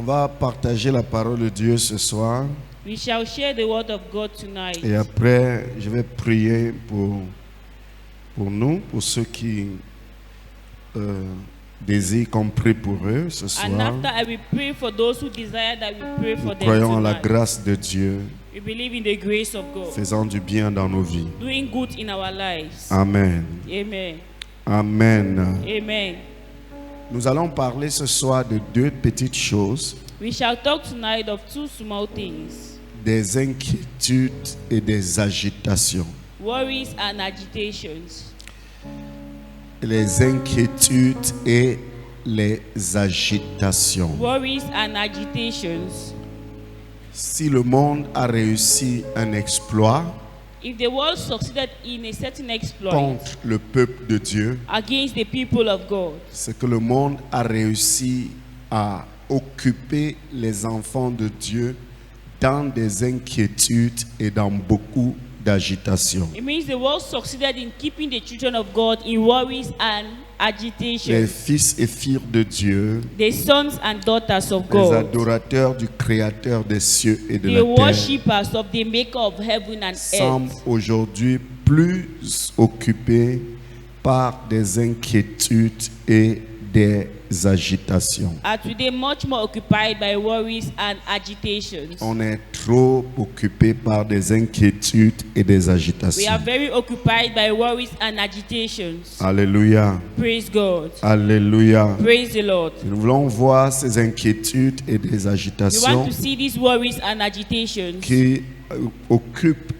va partager la parole de Dieu ce soir. We shall share the word of God tonight. Et après, je vais prier pour nous, pour ceux qui désirent qu'on prie pour eux ce soir. And after I will pray for those who desire that we pray for Nous them croyons en la tonight. grâce de Dieu, We believe in the grace of God, faisant du bien dans nos vies. doing good in our lives. Amen. Amen. Amen. Amen. Nous allons parler ce soir de deux petites choses, We shall talk tonight of two small things: des inquiétudes et des agitations. worries and agitations. Les inquiétudes et les agitations. Worries and agitations. Si le monde a réussi un exploit If the world succeeded in a certain exploit contre le peuple de Dieu, against the people of God, c'est que le monde a réussi à occuper les enfants de Dieu dans des inquiétudes et dans beaucoup d'agitation. it means the world succeeded in keeping the children of God in worries and Les agitations. fils et filles de Dieu, The sons and daughters of les God, adorateurs du Créateur des cieux et de the la terre, worshippers of the maker of heaven and semblent earth, aujourd'hui plus occupés par des inquiétudes et des agitations. are today much more occupied by worries and agitations. On est trop occupé par des inquiétudes et des We agitations. are very occupied by worries and agitations. Alléluia. Praise God. Alléluia. Praise the Lord. Nous voulons voir ces inquiétudes et des We want agitations to see these worries and agitations qui occupent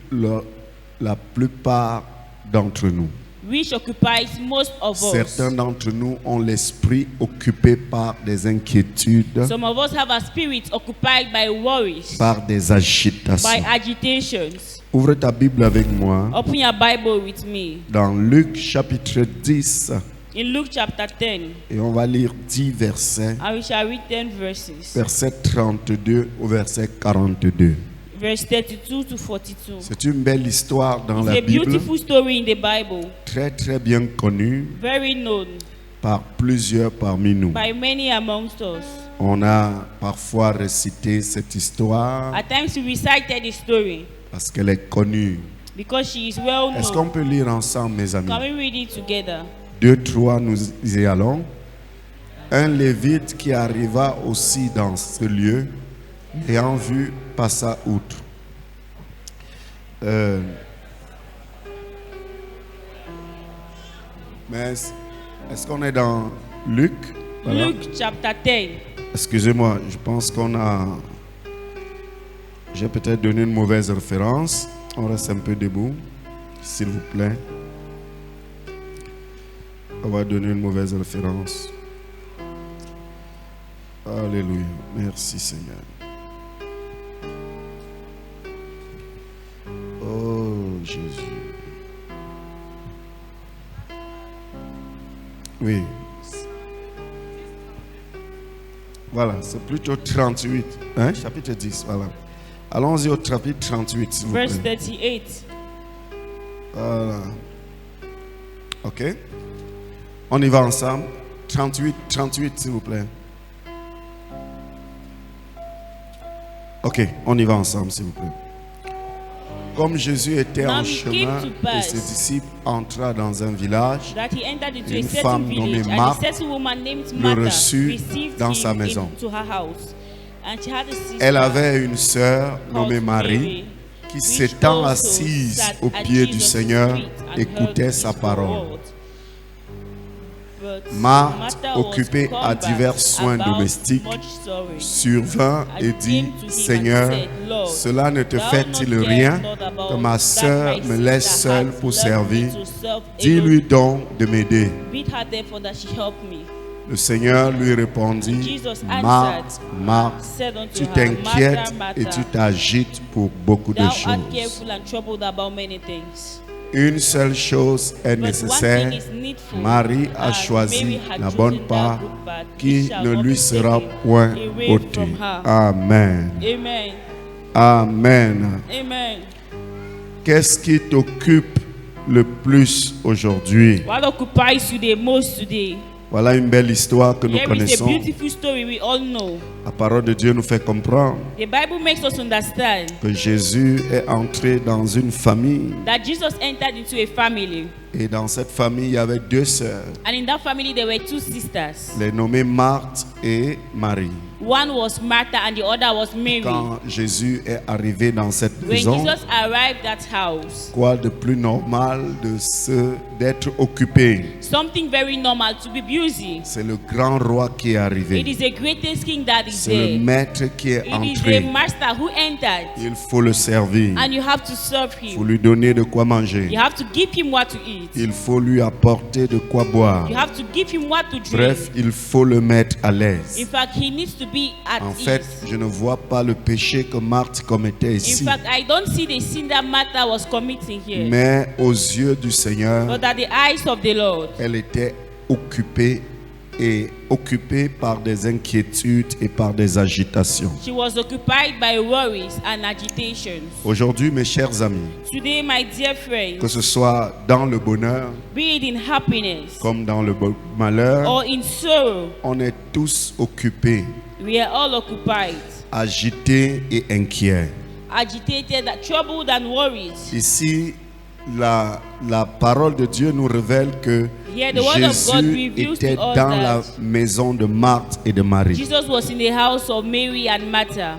la plupart d'entre nous. which occupies most of us. Certains d'entre nous ont l'esprit occupé par des inquiétudes, Some of us have our spirits occupied by worries, par des by agitations. agitations. Ouvre ta Bible avec moi Open your Bible with me dans Luc chapitre 10 in Luke chapter 10, et on va lire 10 versets, and we shall read 10 verses, verset 32 au verset 42. verse 32 to 42. C'est une belle histoire dans It's la a Bible, beautiful story in the Bible, très très bien connue very known par plusieurs parmi nous. by many amongst us. On a parfois récité cette histoire At times we recited the story parce qu'elle est connue. because she is well Est-ce qu'on known. peut lire ensemble, mes amis? Can we read it together? 2, 3, nous y allons. Un lévite qui arriva aussi dans ce lieu, ayant vu, passa outre. Mais est-ce qu'on est dans Luc? Voilà. Luke chapter 10. Excusez-moi, je pense j'ai peut-être donné une mauvaise référence. On reste un peu debout, s'il vous plaît. On va donner une mauvaise référence. Alléluia. Merci Seigneur. Oh Jésus. Oui. Voilà, c'est plutôt 38. Hein? Chapitre 10, voilà. Allons-y au chapitre 38, s'il vous plaît. Verse 38. Voilà. Ok. On y va ensemble. 38, s'il vous plaît. Ok, on y va ensemble, s'il vous plaît. Comme Jésus était en Now it came chemin to et pass ses disciples entra dans un village, That he entered into Une a certain femme village, nommée and a Marthe certain woman named le Martha reçut received dans him sa maison. into her house. And she had a sister elle avait une sœur nommée called Marie Mary, qui which s'étant also assise sat aux at pieds du Jesus' Seigneur feet and écoutait heard sa his parole. word. But Marthe, Martha was occupée come à back divers soins about domestiques, much sorrow. survint et dit, Seigneur, cela ne te fait-il rien que ma sœur me laisse seule pour servir? Dis-lui donc de m'aider. Beat her therefore that she help me. Le Seigneur lui répondit, Jesus Marthe, answered, Marthe, said unto tu her, t'inquiètes Martha, et tu Martha, t'agites pour beaucoup de thou art choses. careful and troubled about many things. Une seule chose est But one nécessaire. thing is needful. Marie a And choisi Mary had la chosen bonne that part good part, qui which shall ne not lui be sera taken point away ôtée. from her. Amen. Amen. Amen. Amen. Qu'est-ce qui t'occupe le plus aujourd'hui? What occupies you the most today? Voilà une belle histoire que nous Here is a connaissons. beautiful story we all know. La parole de Dieu nous fait comprendre The Bible makes us understand que Jésus est entré dans une famille. that Jesus entered into a family. Et dans cette famille, il y avait deux sœurs, And in that family, there were two sisters. les nommées Marthe et Marie. One was Martha and the other was Mary. Quand Jésus est arrivé dans cette When maison, Jesus arrived at house, quoi de plus normal d'être occupé? something very normal to be busy. C'est le grand roi qui est It arrivé. is the greatest king that is C'est le there. maître qui est It is the entré. master who entered. Il faut le servir. And you have to serve Il faut him. lui donner de quoi manger. You have to give him what to eat. Il faut lui apporter de quoi boire. You have to give him what to drink. Bref, il faut le mettre à In l'aise. fact, he needs to be at En fait, ease. je ne vois pas le péché que Marthe commettait In ici. fact, I don't see the sin that Martha was committing here. Mais aux yeux du Seigneur, But at the eyes of the Lord, elle était occupée par des inquiétudes et par des agitations. she was occupied by worries and agitations. Aujourd'hui, mes chers amis, Today, my dear que friends, ce soit dans le bonheur be it in happiness comme dans le malheur, or in sorrow, on est tous occupés, we are all occupied, agités et inquiets. agitated, troubled, and worried. Ici, la parole de Dieu nous révèle que Here, the word of God Jésus reveals était to us dans la that maison de Marthe et de Marie. Jesus was in the house of Mary and Martha.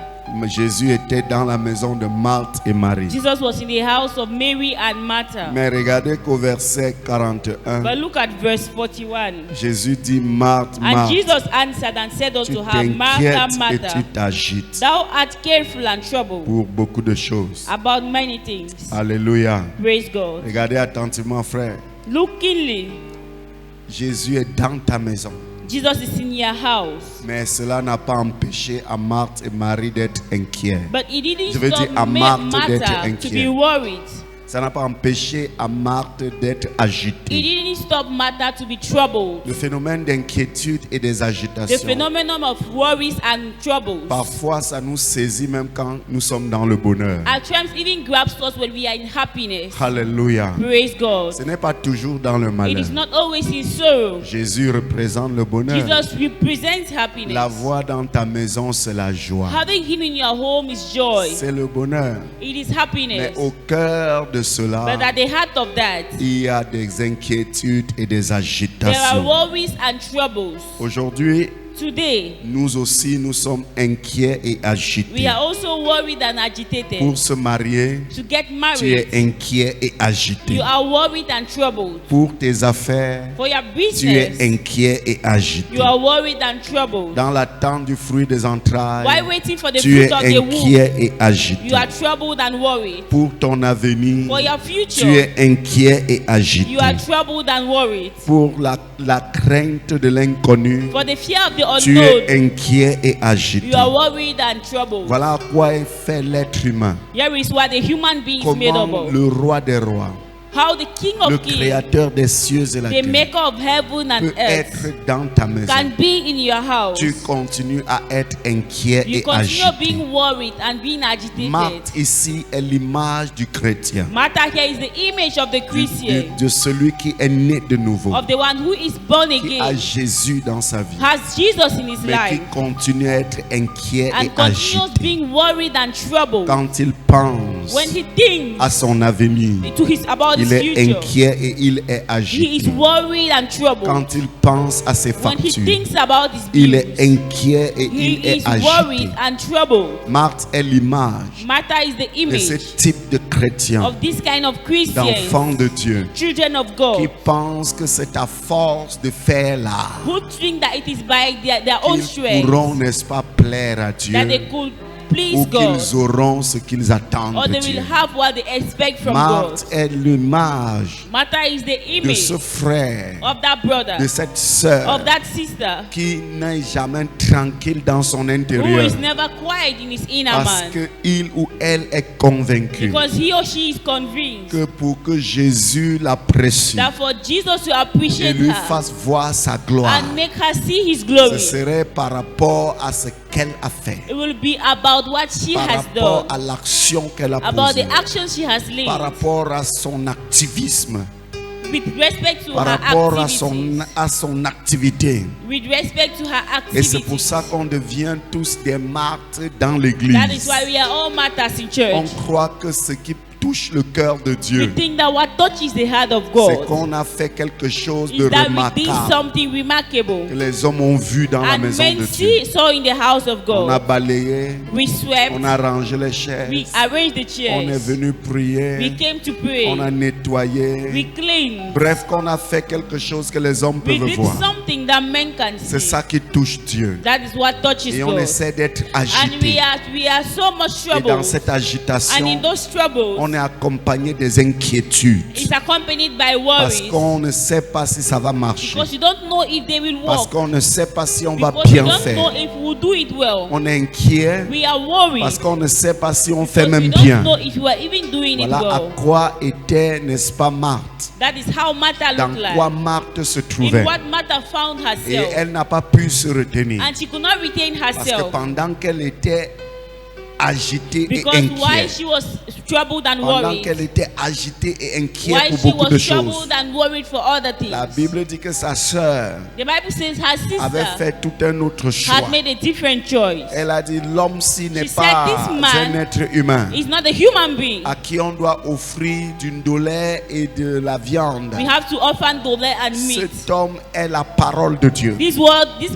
Jésus était dans la maison de Marthe et Marie. Jesus was in the house of Mary and Martha. Mais regardez qu'au verset 41, But look at verse 41. Jésus dit, Marthe, And Marthe, Jesus answered and said tu unto her, Martha, t'inquiètes et Martha, tu t'agites thou art careful and troubled pour beaucoup de choses. about many things. Alléluia. Praise God. Regardez attentivement, frère. Look keenly. Jésus est dans ta maison. Jesus is in your house. Mais cela n'a pas empêché à Marthe et Marie d'être inquiets. But it didn't Je veux dire à stop Marthe d'être Martha to inquiet. be worried. Ça n'a pas empêché à Marthe d'être It agitée. didn't stop Martha to be troubled. Le phénomène d'inquiétude et des The agitations, phenomenon of worries and troubles parfois ça nous saisit même quand nous sommes dans le bonheur. at times even grabs us when we are in happiness. Alléluia. Praise God. Ce n'est pas toujours dans le It malheur. is not always in sorrow. Jésus représente le bonheur. Jesus represents La happiness. voix dans ta maison, c'est la joie. Having him in your home is joy. C'est le bonheur. It is Mais happiness. au cœur de cela, But at the heart of that, il y a des inquiétudes et des there are agitations. worries and troubles. Aujourd'hui, Today, nous aussi, nous sommes inquiets et we agités. are also worried and agitated. Pour se marier, To get tu married, es inquiet et agité. you are worried and troubled. Pour tes affaires, For your tu es business, inquiet et agité. you are worried and troubled. Dans l'attente du fruit des entrailles, While waiting for the tu es fruit of the womb, inquiet et agité. you are troubled and worried. Pour ton avenir, For your tu future, es inquiet et agité. you are troubled and worried. Pour la crainte de l'inconnu, For the fear of the tu es unknown, inquiet et agité. you are worried and troubled. Voilà à quoi est fait l'être humain. Here is what the human being is made up Comment of. le roi des rois, How the King le of Kings, créateur des cieux et la the terre, maker of heaven and peut earth, être dans ta maison. can be in your house. Tu continues à être inquiet You et continue agité. being worried and being agitated. Marthe ici est l'image du chrétien, Martha here is the image of the Christian, de celui qui est né de nouveau, of the one who is born qui a again, Jésus dans sa vie, has Jesus in his mais qui life, continue à être inquiet et and continues agité being worried and troubled. quand il pense When he thinks à son avenir. about his Il est future, inquiet et il est he is agité. worried and troubled. Quand il pense à ses When he factures, thinks about his il est bills, inquiet et he il is est agité. worried and troubled. Marthe est l'image Martha is the de ce image type de chrétien, of this kind of Christians, d'enfant de Dieu, children of qui God, pense que c'est à force de faire là who think that it is by their own qu'ils strength pourront, n'est-ce pas, plaire à Dieu, that they could please ou God, qu'ils auront ce qu'ils attendent or de they Dieu. will have what they expect from Marthe God. est l'image Martha is the de image ce frère, of that brother, de cette sœur of that sister, qui n'est jamais tranquille dans son who intérieur is never quiet in his inner parce man, qu'il ou elle est convaincu because he or she is convinced que pour que Jésus l'apprécie that for Jesus to et appreciate lui her fasse voir sa gloire, and make her see his ce glory, serait par rapport à ce qu'elle a fait, it will be about what she par has rapport done, à l'action qu'elle a about posée, the actions she has par laid, rapport à son activisme with respect to par her rapport activities. à son activité. With respect to her Et c'est pour activities. ça qu'on devient tous des martyrs dans That is l'église. why we are all martyrs in On church. croit que ce qui touche le cœur de We Dieu, think that what touches the heart of c'est God qu'on a fait quelque chose de is that we did remarquable something remarkable. que les hommes ont vu dans la And maison men de Dieu. saw in the house of On a God. balayé, We swept, on a rangé les we chaises, arranged the on est chairs, venu we prier, came to on a pray, nettoyé. we cleaned, Bref, qu'on a fait quelque chose que les hommes we peuvent did voir. something that men can C'est see. ça qui touche Dieu. That is what touches Et on God. essaie d'être And agité. we are so much Et dans trouble. cette And in agitation, those troubles, on est accompagné des inquiétudes. it's accompanied by Parce worries. qu'on ne sait pas si ça va marcher. Because you don't know if they will Parce walk. qu'on ne sait pas si on va Because you bien don't know faire. if we'll do it well. On est inquiet We are worried. parce qu'on ne sait pas si on fait Because we même don't bien. know if we are even doing it Voilà à well. quoi était, n'est-ce pas, Marthe. That is how Martha Dans looked quoi like. Marthe se In trouvait. what Martha found Et herself. elle n'a pas pu se retenir. And she could not retain Parce que herself. pendant qu'elle était agitée et Because while inquiète, she was troubled and pendant worried, qu'elle était agitée et inquiète while pour she beaucoup de was choses, troubled and worried for other things, la Bible dit que sa sœur the Bible says her avait sister fait tout un autre choix. had made a different choice. Elle a dit, l'homme-ci n'est She said, pas "This man un être humain He's not a human being. à qui on doit offrir du lait et de la viande. We have to offer dole and meat. Cet homme est la parole de Dieu. This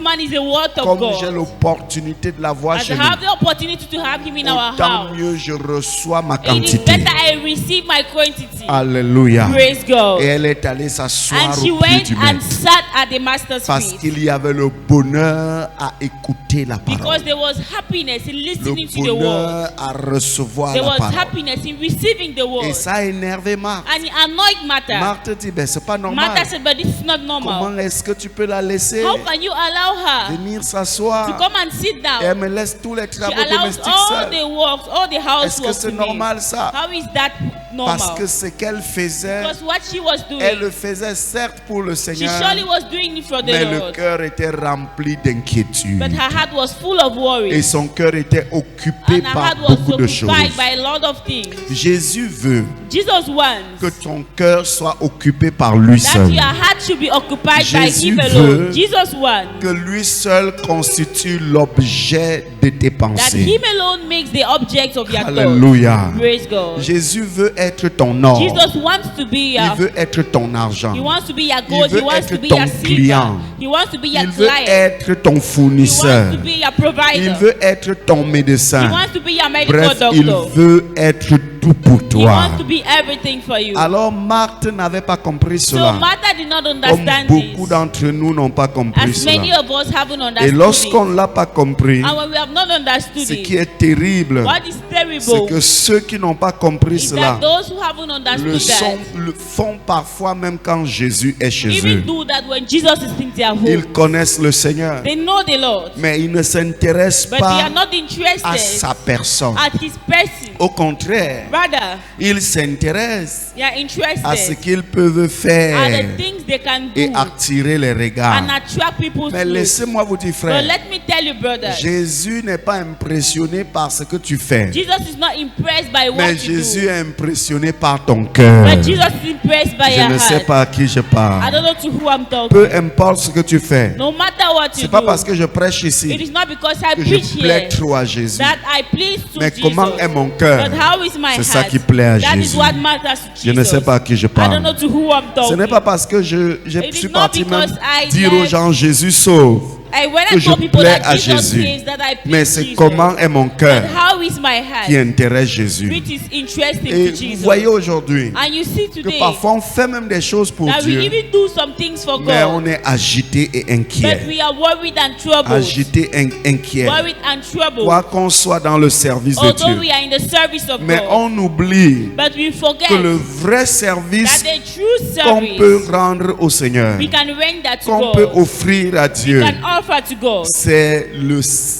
man is a word of Comme j'ai God. l'opportunité de l'avoir As chez I have nous, the opportunity to have him in our autant house, mieux je reçois ma it is quantité. better I receive my quantity. Alléluia. Praise God. Et elle est allée s'asseoir And she au pied went du and maître. sat at the master's Parce feet. qu'il y avait le bonheur à écouter la Because parole. there was happiness in listening to Le the word. bonheur à recevoir There la was parole. happiness in receiving the Et word. ça a énervé Marthe. And it annoyed Martha. Marthe dit, ben c'est pas normal. Martha said, but this is not normal. Comment est-ce que tu peux la laisser How can you allow her venir to s'asseoir come and sit et down? elle me laisse tous les She travaux allows domestiques all seuls? the works, all the Est-ce que housework c'est to me. normal ça? How is that Parce normal? que ce qu'elle faisait, Because what she was elle le doing, faisait certes pour le she Seigneur, surely was doing it for the mais le Lord. cœur était rempli d'inquiétude. But her heart was full of Et worry. son cœur était occupé And her par heart was beaucoup de choses. occupied by a lot of things. Jésus veut Jesus wants que ton cœur soit occupé par lui that seul. your heart should be occupied by Jésus Him veut alone. Jesus wants Que lui seul constitue l'objet de tes that pensées. Him alone makes the object of your thoughts. Alléluia. Praise God. Jésus veut être ton or. Jesus wants to be Il your. veut être ton argent. He wants to be your gold. Il veut He wants être to be ton your silver. client. He wants to be your Il veut client. être ton He wants fournisseur. to be your provider. Il veut être ton He médecin. wants to be your medical Bref, doctor. il veut être tout pour He toi. wants to be everything for you. Alors Marthe n'avait pas compris So cela. Martha did not Comme understand beaucoup this. d'entre nous n'ont pas compris As many cela. of us haven't Et understood lorsqu'on it. ne l'a pas compris, And when we have not understood ce qui it, est terrible, what is c'est terrible que ceux qui n'ont pas compris is cela that those who haven't le understood le font parfois même quand Jésus est that, chez even eux. do that when Jesus is in their home, Ils connaissent le Seigneur, they know the Lord, mais ils ne s'intéressent but they are pas not à interested sa personne. at His person. Au contraire, Rather, ils s'intéressent they are à ce interested qu'ils peuvent at faire the things they can et do attirer les regards. and attract people's Mais looks. laissez-moi vous dire, But frère, let me tell you, brother, Jésus n'est pas impressionné par ce que tu fais, Jesus is not impressed by what mais you Jésus do, est impressionné par ton cœur. but Jesus is impressed by Je your ne sais heart. pas à qui je I parle. don't know to who I'm talking. Peu importe ce que tu fais, No matter what you c'est pas do, parce que je prêche it ici is not because I que preach je plais here trop à Jésus. that I please to Mais Jesus. comment est mon cœur? But how is my C'est ça heart? qui plaît à That Jésus. is what matters to Jesus. Je ne sais pas à qui je I don't know parle. to who I'm Ce talking. n'est pas parce que je It suis is parti not même because I dire aux left- gens Jésus sauve, When que I je told people plais that à Jesus Jésus. says that I mais please c'est Jesus. comment est mon But cœur how is my qui heart? intéresse Jésus. Which is interesting Et to Jesus. vous voyez aujourd'hui And you see que today parfois on fait même des choses pour that we Dieu, even do some things for mais on God, est agité et but inquiet. we are worried and troubled. Agité et inquiet. Worried and troubled. Quoi qu'on soit dans le service de Although Dieu. we are in the service of Mais God. on oublie But we forget que le vrai that service the true qu'on peut service rendre au Seigneur, we can render to qu'on peut God, offrir à Dieu, can far to God c'est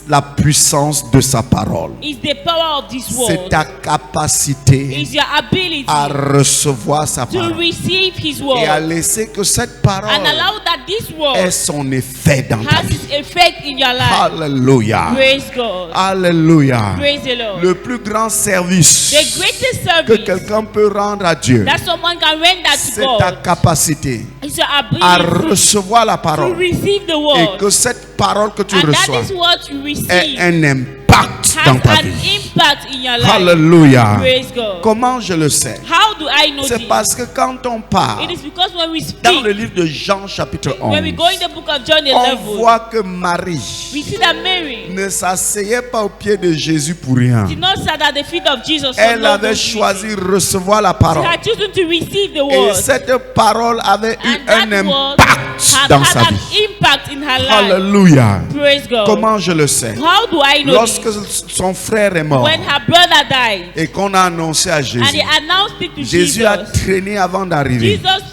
la puissance de sa parole. is the power of this C'est word. ta capacité Is your ability à recevoir sa to parole receive His et à word laisser que cette parole and allow that this ait word son effet dans ta has vie. its effect in your life. Alléluia. Praise God. Alléluia. Praise the Lord. Le plus grand service The greatest que service quelqu'un peut rendre à Dieu, that someone can render to c'est ta God capacité is your à ability recevoir la to parole receive the et word. que cette parole que tu And that reçois is what you ait receive un impact has dans ta an vie. impact in your life. Alléluia. Praise God. Comment je le sais? How do I know C'est this? parce que quand on parle It is because when we dans le speak, livre de Jean chapitre 11, when we go in the book of John on 11, voit que Marie we see that Mary ne s'asseyait pas au pied de Jésus pour rien. did not sit at the feet of Jesus. for Elle no avait good choisi reason. de recevoir la She parole. had chosen to receive the Et word. cette parole avait eu And that un word impact had dans had sa an vie. impact in her life. Alléluia. Praise God. Comment je le sais? How do I know Lorsque this? son frère est mort When her brother died et qu'on a annoncé à and Jésus, they announced it to Jésus a Jesus, traîné avant d'arriver Jesus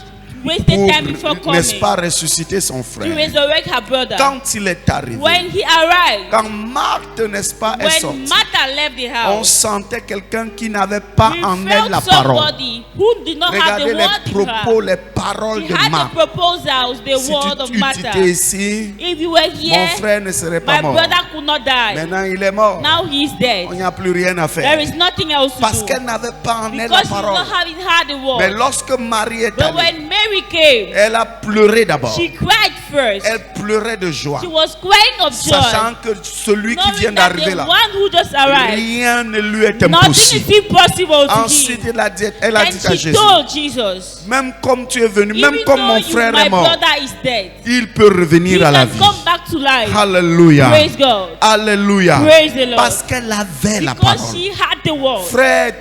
wasted time before pour, n'est-ce coming pas, ressusciter son to frère. resurrect her brother. Quand il est arrivé, When he arrived, quand Marthe, n'est-ce pas, est when sortie, Martha left the on house, sentait quelqu'un qui n'avait pas we en elle la felt parole. somebody who did not have the Regardez word les in propos, her. les paroles She de had the Marthe. proposals, the Si word of tu Martha. étais ici, If you were mon here, frère ne serait pas my mort. brother could not die. Maintenant, il est mort. Now he is Il dead. n'y a plus rien à There faire. is nothing else to Parce do. qu'elle n'avait pas en elle la Because she did parole. not having heard the Mais word. lorsque Marie est But allée, when Mary came, elle a pleuré d'abord. she cried first. Elle pleurait de joie, She was crying of joy, sachant que celui qui vient knowing that d'arriver the là, one who just arrived, rien ne lui est nothing impossible. is impossible to Ensuite, him. elle a dit à And she Jésus, told Jesus, même comme tu es venu, even même comme though mon you, frère my est mort, brother is dead, il peut he revenir à la can vie. come back to life. Alléluia. Praise God. Alléluia. Praise the Lord. Parce qu'elle avait la Because parole. she had the word. Frère,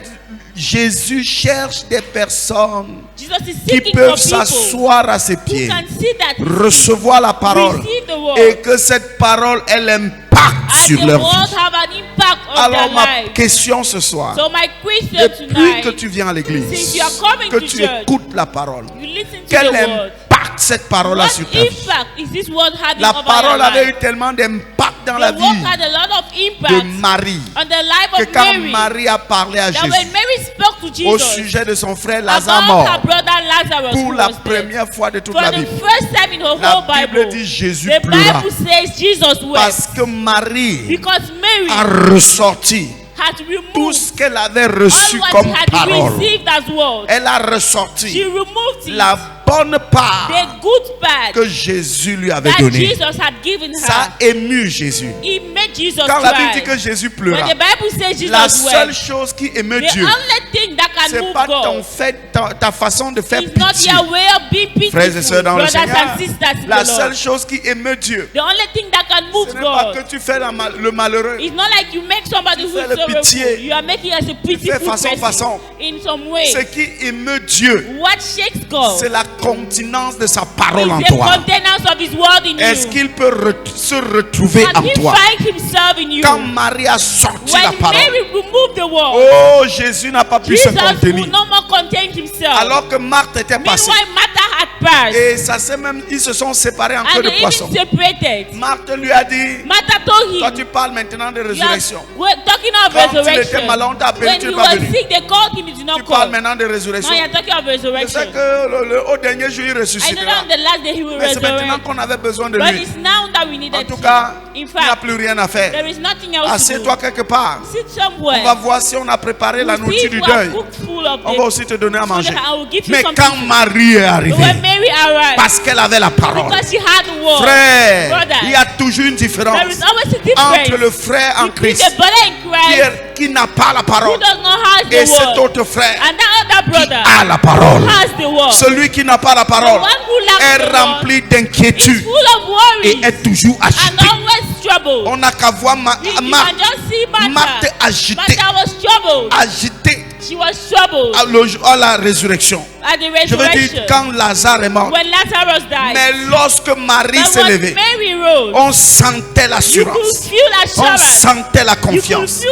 Jésus cherche des personnes Jesus is qui seeking peuvent for people s'asseoir à ses who pieds, can see that recevoir la parole receive the word. et que cette parole ait l'impact And sur the leur word vie. have an impact on Alors their ma life. question ce soir, So my question depuis tonight, que tu viens à l'église, since you are coming que to tu church, écoutes la parole, you listen to quel the word. impact cette parole a What sur ta vie? impact is this word having La over parole your avait eu life? tellement d'impact dans The la word vie had a lot of de impact Marie on the life que of quand Mary. Marie a parlé à That Jésus when Mary spoke to au Jesus sujet de son frère Lazare about her mort, brother Lazarus pour who la was dead, première fois de toute for la the Bible, first time in her la whole Bible Bible, dit Jésus the pleura Bible says Jesus wept parce que Marie because Mary a ressorti had tout removed ce qu'elle avait all reçu what comme she had parole. received as word. Elle a She ressorti removed it, la bonne part the good part que Jésus lui avait that donnée. Jesus had given Ça her. a ému Jésus. It made Jesus Quand la Bible dit cry. que Jésus When pleura, the Bible says Jesus la seule wept, chose qui émeut the Dieu, only thing that can c'est move pas ton God fait, ta façon de faire is not pitié. your way of being pitiful, Frères et sœurs dans le brothers Seigneur, and sisters in la the Lord. seule chose qui émeut Dieu, The only thing that can ce move n'est pas God que tu fais le malheureux. is not like you make somebody who fais is le sorrowful. pitié. You are making us a pitiful façon. person in some way. Ce qui émeut Dieu, What shakes God c'est la continence de sa parole is en the toi. containers of His word in Est-ce you. qu'il peut se retrouver Can en He toi? find Himself in you? Quand Marie a sorti la When parole, Mary removed the word, oh, Jésus n'a pas pu se Jesus could contenir. no more contain Himself. Alors que Marthe était passée. Meanwhile, Martha had passed Et ça c'est même, ils se sont séparés en queue and de they poisson. even separated. Marthe lui a dit, Martha told toi him, tu parles maintenant de "You are résurrection. talking of Quand il était resurrection. malade, on t'a appelé, When tu he n'es pas was venu. sick, they called him, he did Tu not parles call. maintenant de Now résurrection. you're talking of Je resurrection. sais que au dernier jour il I know ressuscitera. that on the last day he will Mais c'est maintenant resurrect. qu'on avait besoin de But lui. it's now that we En needed tout him. cas, In il n'y a fact, plus rien à faire. there is nothing else to Assieds-toi do. quelque part. Sit On va somewhere. voir si on a préparé la See nourriture if du we are deuil. cooked full of On va the aussi te donner à manger. I will give you Mais something quand to- Marie est But arrivée, when Mary arrived, parce qu'elle avait la parole, because she had the word, frère, brother, il y a toujours une différence there is always a entre difference le frère en between Christ the brother in Christ qui n'a pas la who parole does not have et the cet word autre frère and that other qui brother a la parole. who has the word. Celui qui n'a pas la The parole one who lacks est the word rempli is d'inquiétude full of worries et est toujours and agité. always troubled. On n'a qu'à voir You Marthe can just see Martha. Marthe agitée, Martha was troubled. agitée She was troubled à la résurrection. at the Je veux dire, resurrection quand Lazare est mort, when Lazarus died. mais lorsque Marie But s'est when levée, Mary rose, on sentait you could l'assurance, feel on assurance. sentait la You could confiance. feel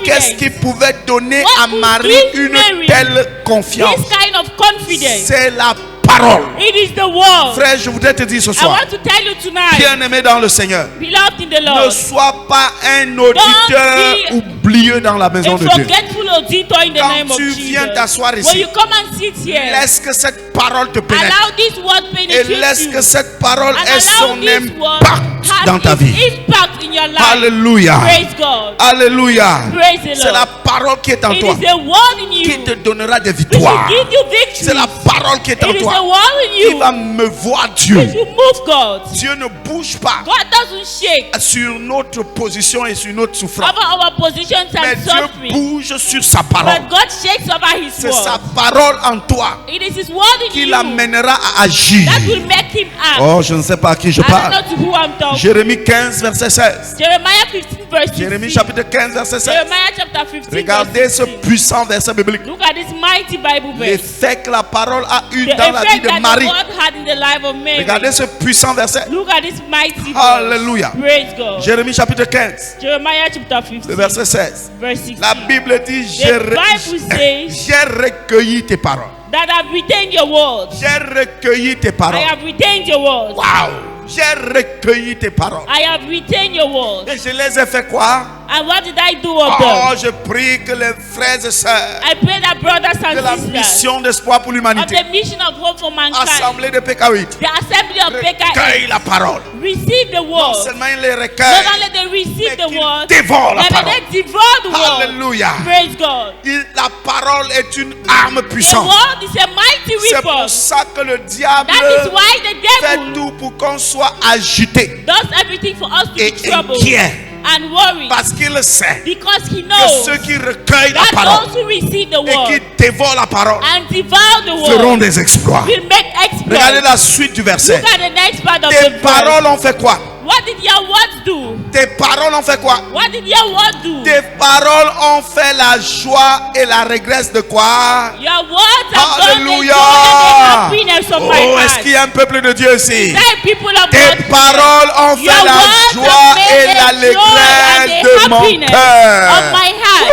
Qu'est-ce confidence. qui pouvait donner What à could Marie give une Mary telle confiance? This kind of confidence C'est la parole. It is the word. Frère, je voudrais te dire ce I soir, want to tell you tonight, bien-aimé dans le Seigneur, beloved in the ne Lord, sois pas un auditeur be oublieux dans la maison a de Dieu. forgetful auditor in the Quand name of tu Jesus. viens t'asseoir When ici, you come and sit here, laisse que cette parole te pénètre. allow this word Et penetrate laisse you. que cette parole And ait allow son this word impact dans ta has vie. its impact in your life. Alléluia. Praise God. Alléluia. Praise the C'est la Lord. parole qui est en It toi is the word in qui you te donnera des which victoires. will give you victory. C'est la parole qui est en It is the toi word in qui you va me voir Dieu. which will move God. Dieu ne bouge pas God doesn't shake sur notre position et sur notre souffrance. over our positions Mais and Dieu suffering. bouge sur sa parole. But God shakes over His C'est sa word. parole en toi It is His word in qui you l'amènera à agir. that will make Him act. Oh, je ne sais pas à qui je I don't parle. know to who I'm talking. Jérémie 15, verset 16. Jeremiah 15 verse 16. Jérémie chapitre 15, verset 16. Jeremiah chapter 15 Regardez verse ce 16. puissant verset biblique. Look at this mighty Bible verse. L'effet que la parole a eu The dans la vie effect de that the Marie. word had in the life of Mary. Regardez ce puissant verset. Look at this mighty verse. Alléluia. Praise God. Jérémie chapitre 15, Jeremiah chapter 15 le verset 16. verse 16. La Bible dit, Bible says- j'ai recueilli tes paroles. That I've retained your words. J'ai recueilli tes I paroles. have retained your words. Waouh! J'ai recueilli tes paroles. I have retained your words. Et je les ai fait quoi? And what did I do of Oh, them? je prie que les frères et sœurs I pray that brothers de la and sisters mission d'espoir pour of l'humanité, the mission of hope for mankind, assemblée de PK8, the assembly of recueille PKA, la parole. receive the Non word. seulement ils les Not recueillent, only they receive mais the qu'ils word, dévorent la but parole. they devour the word. Alléluia. Praise God. La parole est une arme The puissante. word is a mighty C'est weapon. pour ça que le diable That is why the fait devil tout pour qu'on soit agité does everything for us to et be troubled inquiet. and worried, Parce qu'il sait because he que knows ceux qui recueillent la that parole those who receive the et qui word dévorent la parole and devour the feront word des exploits. will make exploits. Regardez la suite du verset. Look at the next part of Tes the verse. paroles ont fait quoi? What did your words do? Tes paroles ont fait quoi? What did your word do? Tes paroles ont fait la joie et la régresse de quoi? Your words have done the joy Alléluia! and the happiness of my Oh, est-ce heart. qu'il y a un peuple de Dieu ici? Thy people of Tes God, paroles ont your fait la words joie have made et the la joy and régresse the de mon happiness cœur. of my heart.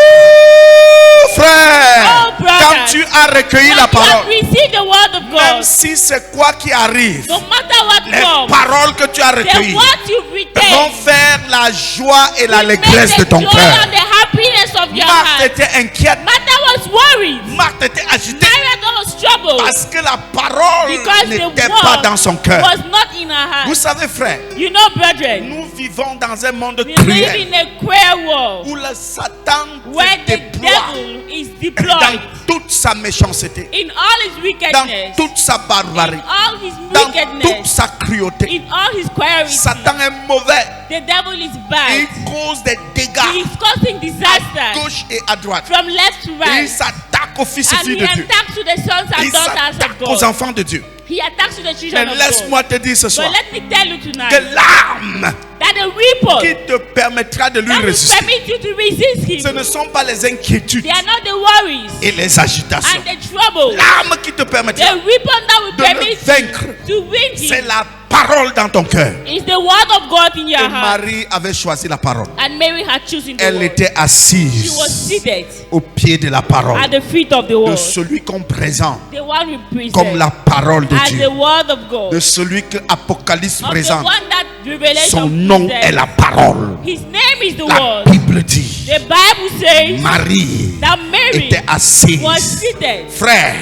Ouh, frère, Oh, brother. quand tu as recueilli When la you have parole, received the word of même God, si c'est quoi qui arrive, no matter what les comes, paroles que tu as the recueillies words you vont retain faire la joie et la will make régresse de the ton joy cœur. and the happiness of your Marthe heart. était inquiète, Martha was worried. Marthe était agitée Martha was troubled parce que la parole because n'était the pas word dans son cœur. was not in her Vous heart. savez, frère, You know, brethren, nous vivons dans un monde we live cruel in a queer world où le Satan where se the déploie devil is dans deployed toute sa méchanceté, in all his dans wickedness, toute sa barbarie, in all his dans toute wickedness, sa cruauté. in all his queries. Satan est mauvais. The devil is Et bad. il cause des He dégâts is causing à disaster gauche et à droite. from left to Et il right. s'attaque aux fils et And filles he de Dieu. attacks to the sons Il and daughters s'attaque of aux God. enfants de Dieu. He attacks to the Mais children of God. laisse-moi te dire ce But soir let me tell you que tonight l'arme that the weapon qui te permettra de lui that will résister, permit you to resist ce him, ne sont pas les inquiétudes they are not the worries et les agitations. and the trouble. L'arme qui te The permettra weapon that will de le permit vaincre, you to win c'est him la parole dans ton cœur. is the word of God in your Et heart. Marie avait choisi la parole. And Mary had chosen the Elle word. était She was assise seated au pied de la parole at the feet of the de word. celui qu'on présente The one we present comme la parole de as Dieu, the word of God. de celui que Apocalypse Of the présente. one that Revelation Son nom presents. est la parole. His name is the La word. Bible dit, The Bible says Marie that Mary était assise. was seated. Frère,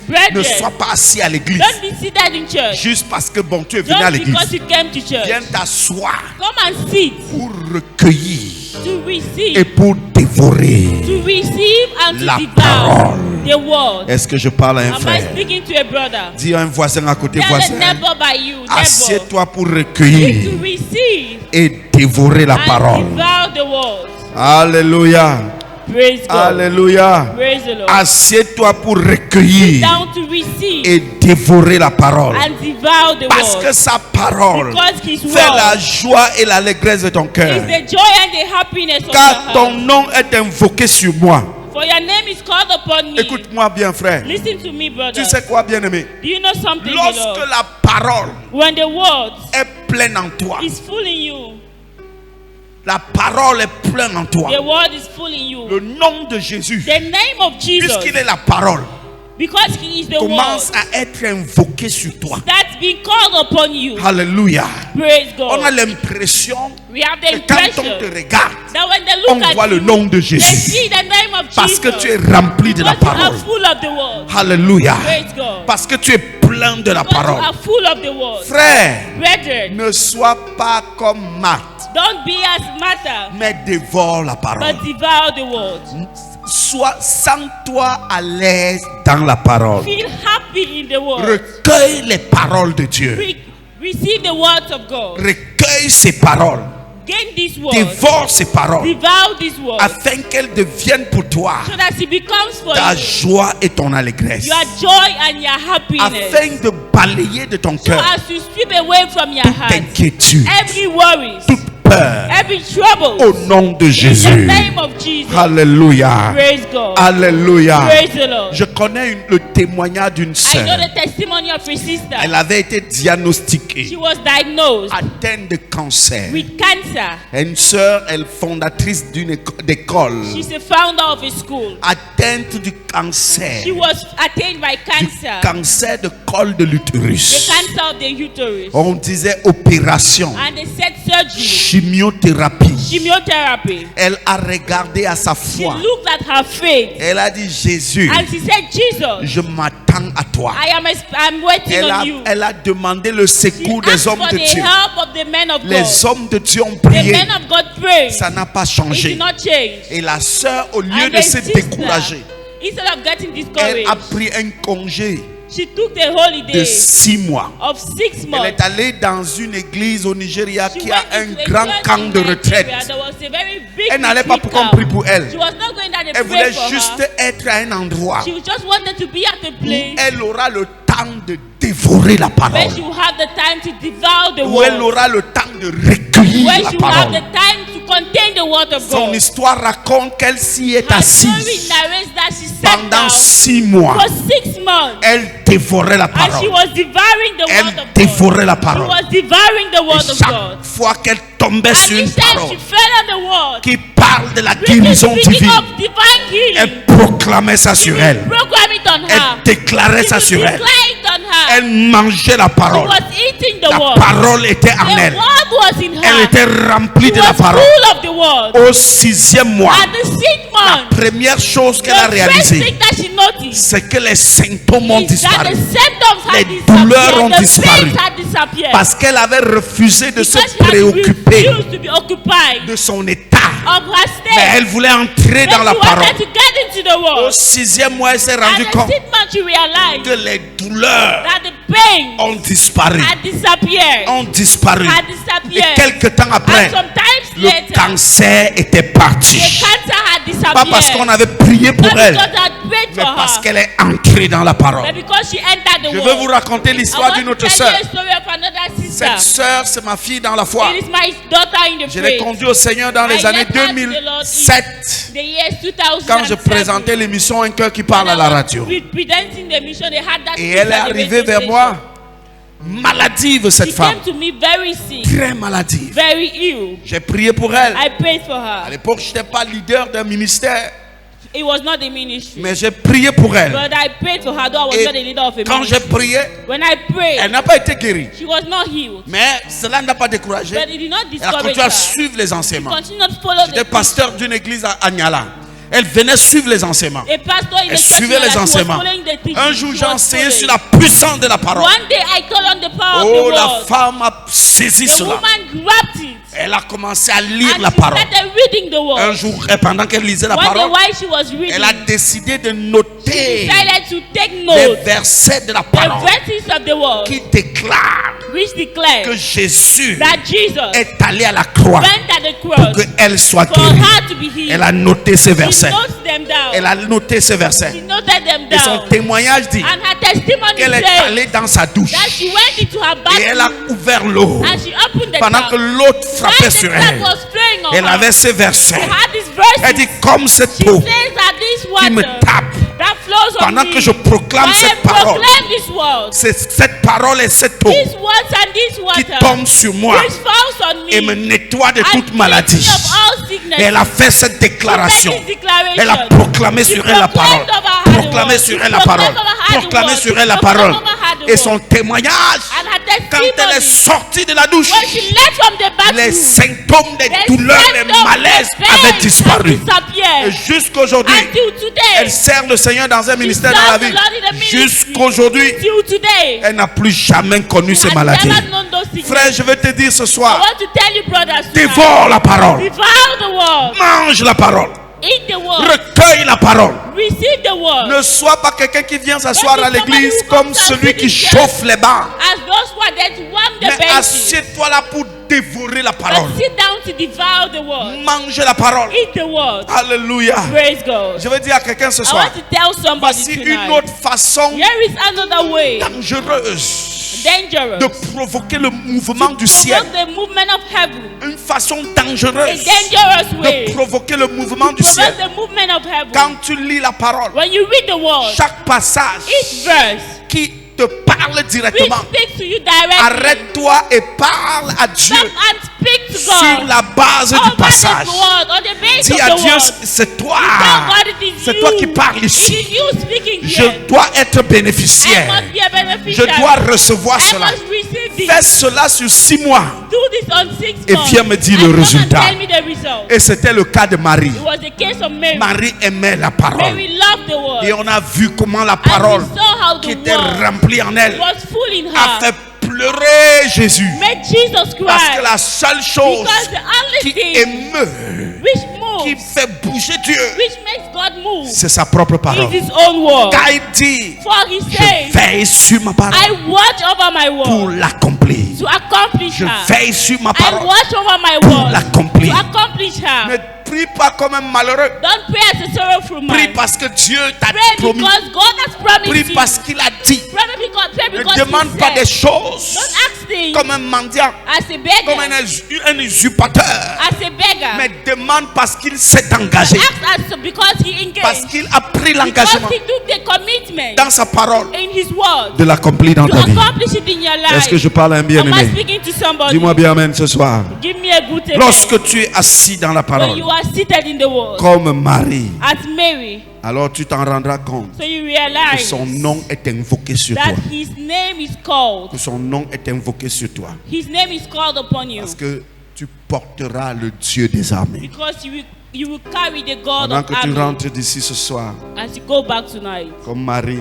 ne Brethren, sois pas assis à l'église don't be seated in church juste parce que bon, tu es venu à just because l'église. you came to church. Viens t'asseoir Come and sit pour recueillir to receive, et pour dévorer to receive and to la devour parole. the word. Est-ce que je parle à un Am I frère? speaking to a brother? Dis à un voisin à côté, Tell a voisin, neighbor by you, neighbor, assieds-toi pour to recueillir receive et dévorer la and parole. devour the word. Alléluia. Praise God. Alléluia. Praise the Lord. Assieds-toi pour recueillir Down to receive et dévorer la parole. and devour the Parce que word. sa parole Because his fait la word joie et l'allégresse de ton is cœur. the joy and the happiness of Car your ton heart. nom est invoqué sur moi. For your name is called upon me. Écoute-moi bien, frère. Listen to me, brother. Tu sais quoi, bien-aimé? Do you know something, Lorsque beloved? la parole When the word est pleine en toi, is full in you, la parole est pleine en toi. the word is full in you. Le nom de Jésus, The name of Jesus, puisqu'il est la parole, Because he is the commence word à être invoqué sur toi. that's been called upon you. Alléluia. Praise On a God. l'impression We have the que quand on te impression regarde, that when they on look voit at le you, nom de they Jésus. see the name of Parce que Jesus. tu es rempli de la Because you are parole. full of the word. Alléluia. Praise God. Parce que tu es plein de la Because you parole. are full of the word. Frère, Brethren, ne sois pas comme Marthe, don't be as matter, mais dévore la parole. but devour the word. Sens-toi à l'aise dans la parole. Feel happy in the word. Recueille les paroles de Dieu. Receive the words of God. Recueille ces paroles. Gain this word. Dévore ces paroles. Devour this word. Afin qu'elles deviennent pour toi So that it becomes for ta you joie et ton allégresse. your joy and your happiness. Afin de balayer de ton So cœur as you sweep away from your toute heart inquiétude, every worries, toute peur. every trouble. Au nom de In the Jésus. name of Jesus. Alléluia. Praise God. Alléluia. Praise the Lord. Je connais le témoignage d'une I sœur. know the testimony of a sister. Elle avait été diagnostiquée, She was diagnosed atteinte de cancer. with cancer. Une sœur, elle fondatrice d'une d'école, She's a founder of a school. atteinte du cancer. She was attained by cancer. Cancer de col de The l'utérus. cancer of the uterus. On disait opération, And they said surgery, chimiothérapie. chemotherapy. Elle a regardé à sa She foi. looked at her faith Elle a dit, Jésus, and she said, Jesus, je m'attends à toi. I'm waiting on you. Elle a demandé le She secours asked des hommes for de the Dieu. help of the men of Les God. hommes de Dieu ont The prié. men of God prayed. Ça n'a pas It changé. did not change. Et la sœur, au lieu And de the se sister, décourager, instead of getting elle discouraged, a pris un congé she took the de holiday 6 mois. of 6 Elle months. est allée dans une église au Nigeria She qui a went un into a grand church camp in de Nigeria. retraite. There was a very big Elle n'allait pas retreat pour qu'on camp. prie pour elle. She was not going there to Elle pray voulait for juste her. être à un endroit She just wanted to be at a où place elle aura le temps de dévorer la where parole. she will have the time to devour the Où elle word. aura le temps de recueillir Where la she will have the parole. time to contain the word of Son God. histoire raconte qu'elle s'y est Her story assise narrates that she sat pendant down 6 mois. for 6 months Elle dévorait la and she parole. was devouring the Elle word of God. dévorait la She parole. was devouring the Et word of chaque God. fois qu'elle tombait And sur une each time parole she fell on the word, qui parle de la speaking guérison divine, of divine healing, elle proclamait ça sur elle. program it on her. Elle déclarait ça sur elle. Declare it on her. Elle mangeait la She parole. was eating the La word. parole était en The elle. word was in Elle her. était remplie She de la was parole. full of the word. Au 6e mois, At the 6th month, première chose the qu'elle a first réalisée, thing that she noticed c'est que les symptômes ont is that disparu. the symptoms had Les disappeared. douleurs ont The disparu. pains had disappeared. Parce qu'elle avait refusé de se Because she had préoccuper refused to be occupied de son état. of her Mais state. elle voulait entrer But dans la she parole. wanted to get into the Au world. 6e mois, elle s'est At rendue the compte 6th month, she realized que les douleurs that the pain ont disparu. had disappeared. Ont disparu. Had Et disappered. quelques temps après, And sometimes le later, cancer était the parti. cancer had disappeared. Pas parce qu'on avait prié pour Not elle, because I had prayed mais for parce her, qu'elle est entrée dans la parole. but because she entered the Je world. veux vous raconter I l'histoire want d'une to autre tell sœur. you a story of another sister. Cette sœur, c'est ma fille dans la foi. It is my daughter in the Je l'ai faith. conduite au Seigneur dans les I années led her to the Lord in 2007, the years 2007. quand je présentais l'émission Un cœur qui parle à la radio. Presenting the mission, they had that Et speech elle est at the arrivée radio vers station. moi, maladive cette She femme, came to me very sick, très maladive. very ill. J'ai prié pour elle. I prayed for À her. l'époque, je n'étais pas leader d'un ministère, It was not the ministry, mais j'ai prié pour elle. but I prayed for her. Though I was not the Et leader of a quand j'ai ministry. prié, When I prayed, elle n'a pas été guérie. she was not healed, Mais cela n'a pas découragé. but it did not Elle a discourage continué à her. suivre les She enseignements. continued to follow J'étais the pasteur d'une église à Agnala. Elle venait suivre les enseignements. A pastor in Elle the church suivait les she was enseignements. following the teaching. Un jour, She j'ai was enseigné sur following. la puissance de la parole. One day I told on the power Oh, of the la word. femme a saisi The cela. woman grabbed it Elle a commencé à lire and la she parole. started reading the word. Un jour, et pendant qu'elle lisait la One day parole, while she was reading, elle a décidé de she noter decided to take les note versets de la the parole verses of the word qui déclarent which declare que Jésus that Jesus est allé à la croix went at the pour cross qu'elle soit for guérie. her to be healed. Elle a noté ces She versets. notes them down. Elle a noté ces She versets. noted them Et son down. témoignage dit And her testimony qu'elle est says allée dans sa douche that she went into her et elle a bathroom ouvert l'eau and she opened the pendant que tap. l'autre frappait When sur the tap elle. was flowing on Elle her, avait ces she versets. had these Elle verses. dit comme cette She eau says that this qui me water tape, that flows flows on Pendant me. que je proclame While I cette parole, proclaim this word, c'est cette parole et cette eau these words and this qui water, tombe sur moi which falls on me, et me nettoie de and toute cleanse maladie. me of all sickness. Et elle a fait cette déclaration. She made this declaration. Elle a proclamé She sur elle la parole. proclaimed over her the Proclamé word. sur She elle la parole. proclaimed over her the Proclamé word. sur elle la She parole. proclaimed over her the Et son word. témoignage, And her quand elle est testimony, sortie de la douche, when she left from the les bathroom, symptômes des the douleurs, les symptoms, malaises the pain avaient disparu. had disappeared. Et jusqu'aujourd'hui, Until today, elle sert le Seigneur dans un she ministère dans la serves the vie. Lord in the ministry. Jusqu'aujourd'hui, Till today, elle n'a plus jamais connu ces has maladies. never known those sicknesses. Frère, je vais te dire ce I soir, want to tell you, brothers, dévore la parole, devour the word, mange la parole, eat the word, recueille la parole. receive the word. Ne sois pas quelqu'un qui vient s'asseoir à l'église Somebody who comme comes and celui qui sits chauffe les bancs. As those who are there to warm the Mais benches, assieds-toi là pour dévorer la parole. but sit down to devour the word. Mange la parole. Eat the word. Alléluia. Praise God. Je veux dire à quelqu'un ce I soir, want to tell somebody voici une tonight. autre façon Here is another way, dangereuse dangerous, de provoquer le mouvement du ciel. provoke the movement of heaven. Une façon A dangereuse dangerous way de provoquer le mouvement du provoke ciel. the movement of heaven. Quand tu lis la parole, When you read the word, chaque passage each verse qui te parle which directement, speaks to you directly, arrête-toi et parle à Dieu stop and speak to sur God la base du over passage. this word, on the base Dis of à the Dieu, word. c'est toi. Tell God it is C'est you. toi qui parles It ici. is you speaking Je here. dois être I bénéficiaire. must be a Je beneficiary. dois recevoir I cela. must receive this. Fais cela sur 6 mois. Do this on 6 Et months. viens me dire And le come and résultat. Tell me the result. Et c'était le cas de Marie. It was the case of Mary. Marie aimait la parole. Mary loved the word. Et on a vu comment la And parole we saw how qui the était word remplie en elle was full in a her. fait pleurer Jésus. Made Jesus cry. Parce que la seule chose Because the only qui thing émeut, which qui moves, fait bouger Dieu, which makes God move, c'est sa propre parole. is his own word. Car il dit, For he je says, veille sur ma parole I watch over my pour word l'accomplir. to accomplish Je her. veille sur ma I parole watch over my pour word l'accomplir. to accomplish her. Ne prie pas comme un malheureux. Don't pray as a sorrowful man. Prie parce que Dieu t'a Pray promis. because God has promised Prie you. parce qu'il a dit. Pray Ne because demande he pas said. des choses Don't ask things comme un mendiant, as a beggar. comme un usurpateur. As a beggar. Mais demande parce qu'il s'est engagé. Ask as because he Parce engaged. qu'il a pris Because l'engagement he took the commitment dans sa parole in his word de l'accomplir dans to ta vie. accomplish it in your life. Est-ce que je parle à un Am I bien-aimé? speaking to somebody? Dis-moi bien amen ce soir. Give me a good amen. Lorsque tu es assis dans la When parole, you are seated in the word comme Marie, as Mary, alors tu t'en rendras compte so you que realize son nom est invoqué sur toi. that his name is called. Que son nom est invoqué sur toi. His name is called upon you Parce que tu porteras le Dieu des armées. because you will carry the God Pendant of que tu armies rentres d'ici ce soir, as you go back tonight. comme Marie,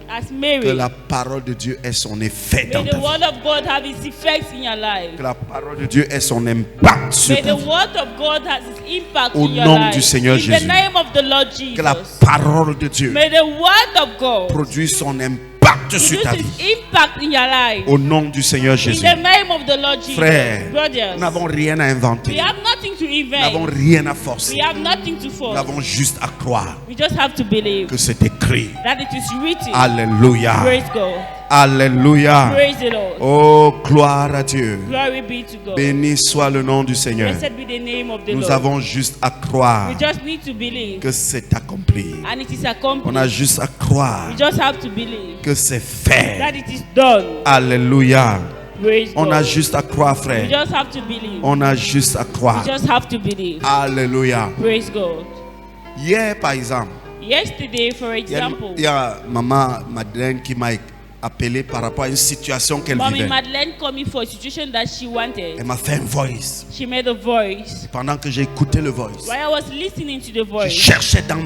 As que Mary, la parole de Dieu ait son effet may dans the ta vie. word of God have its effects in your life. Que la parole de Dieu ait son impact sur May ta the vie. word of God has its impact Au in your nom life. du Seigneur in Jésus. the name of the Lord Que la Jesus. parole de Dieu May the word of God produise son impact sur ta produce vie. its impact in your life. Au nom du Seigneur In Jésus. the name of the Lord Jesus. Frères, Brothers, nous n'avons rien à we inventer. have nothing to Nous n'avons invent. rien à forcer. We have nothing to Nous force. avons juste à croire We just have to believe que c'est écrit. that it is written. Alléluia. Praise God. Alléluia. Praise the Lord. Oh, gloire à Dieu. Glory be to God. Béni soit le nom du Seigneur. Blessed be the name of the Nous Lord. avons juste à croire We just need to believe, que c'est accompli. and it is On accomplished. a juste à croire We just have to believe que c'est fait. that it is done. Alléluia. Praise On a God. juste à croire, We frère. just have to believe. On a juste à We croire. just have to believe. Alléluia. Praise God. Hier, par exemple, Yesterday, for il example, y a maman Madeleine qui m'a appelé par rapport à une situation qu'elle Mommy vivait. Madeleine called me for a situation that she wanted. Elle m'a fait un voice. She made a voice. Pendant que j'ai écouté le voice, While I was listening to the je voice, cherchais dans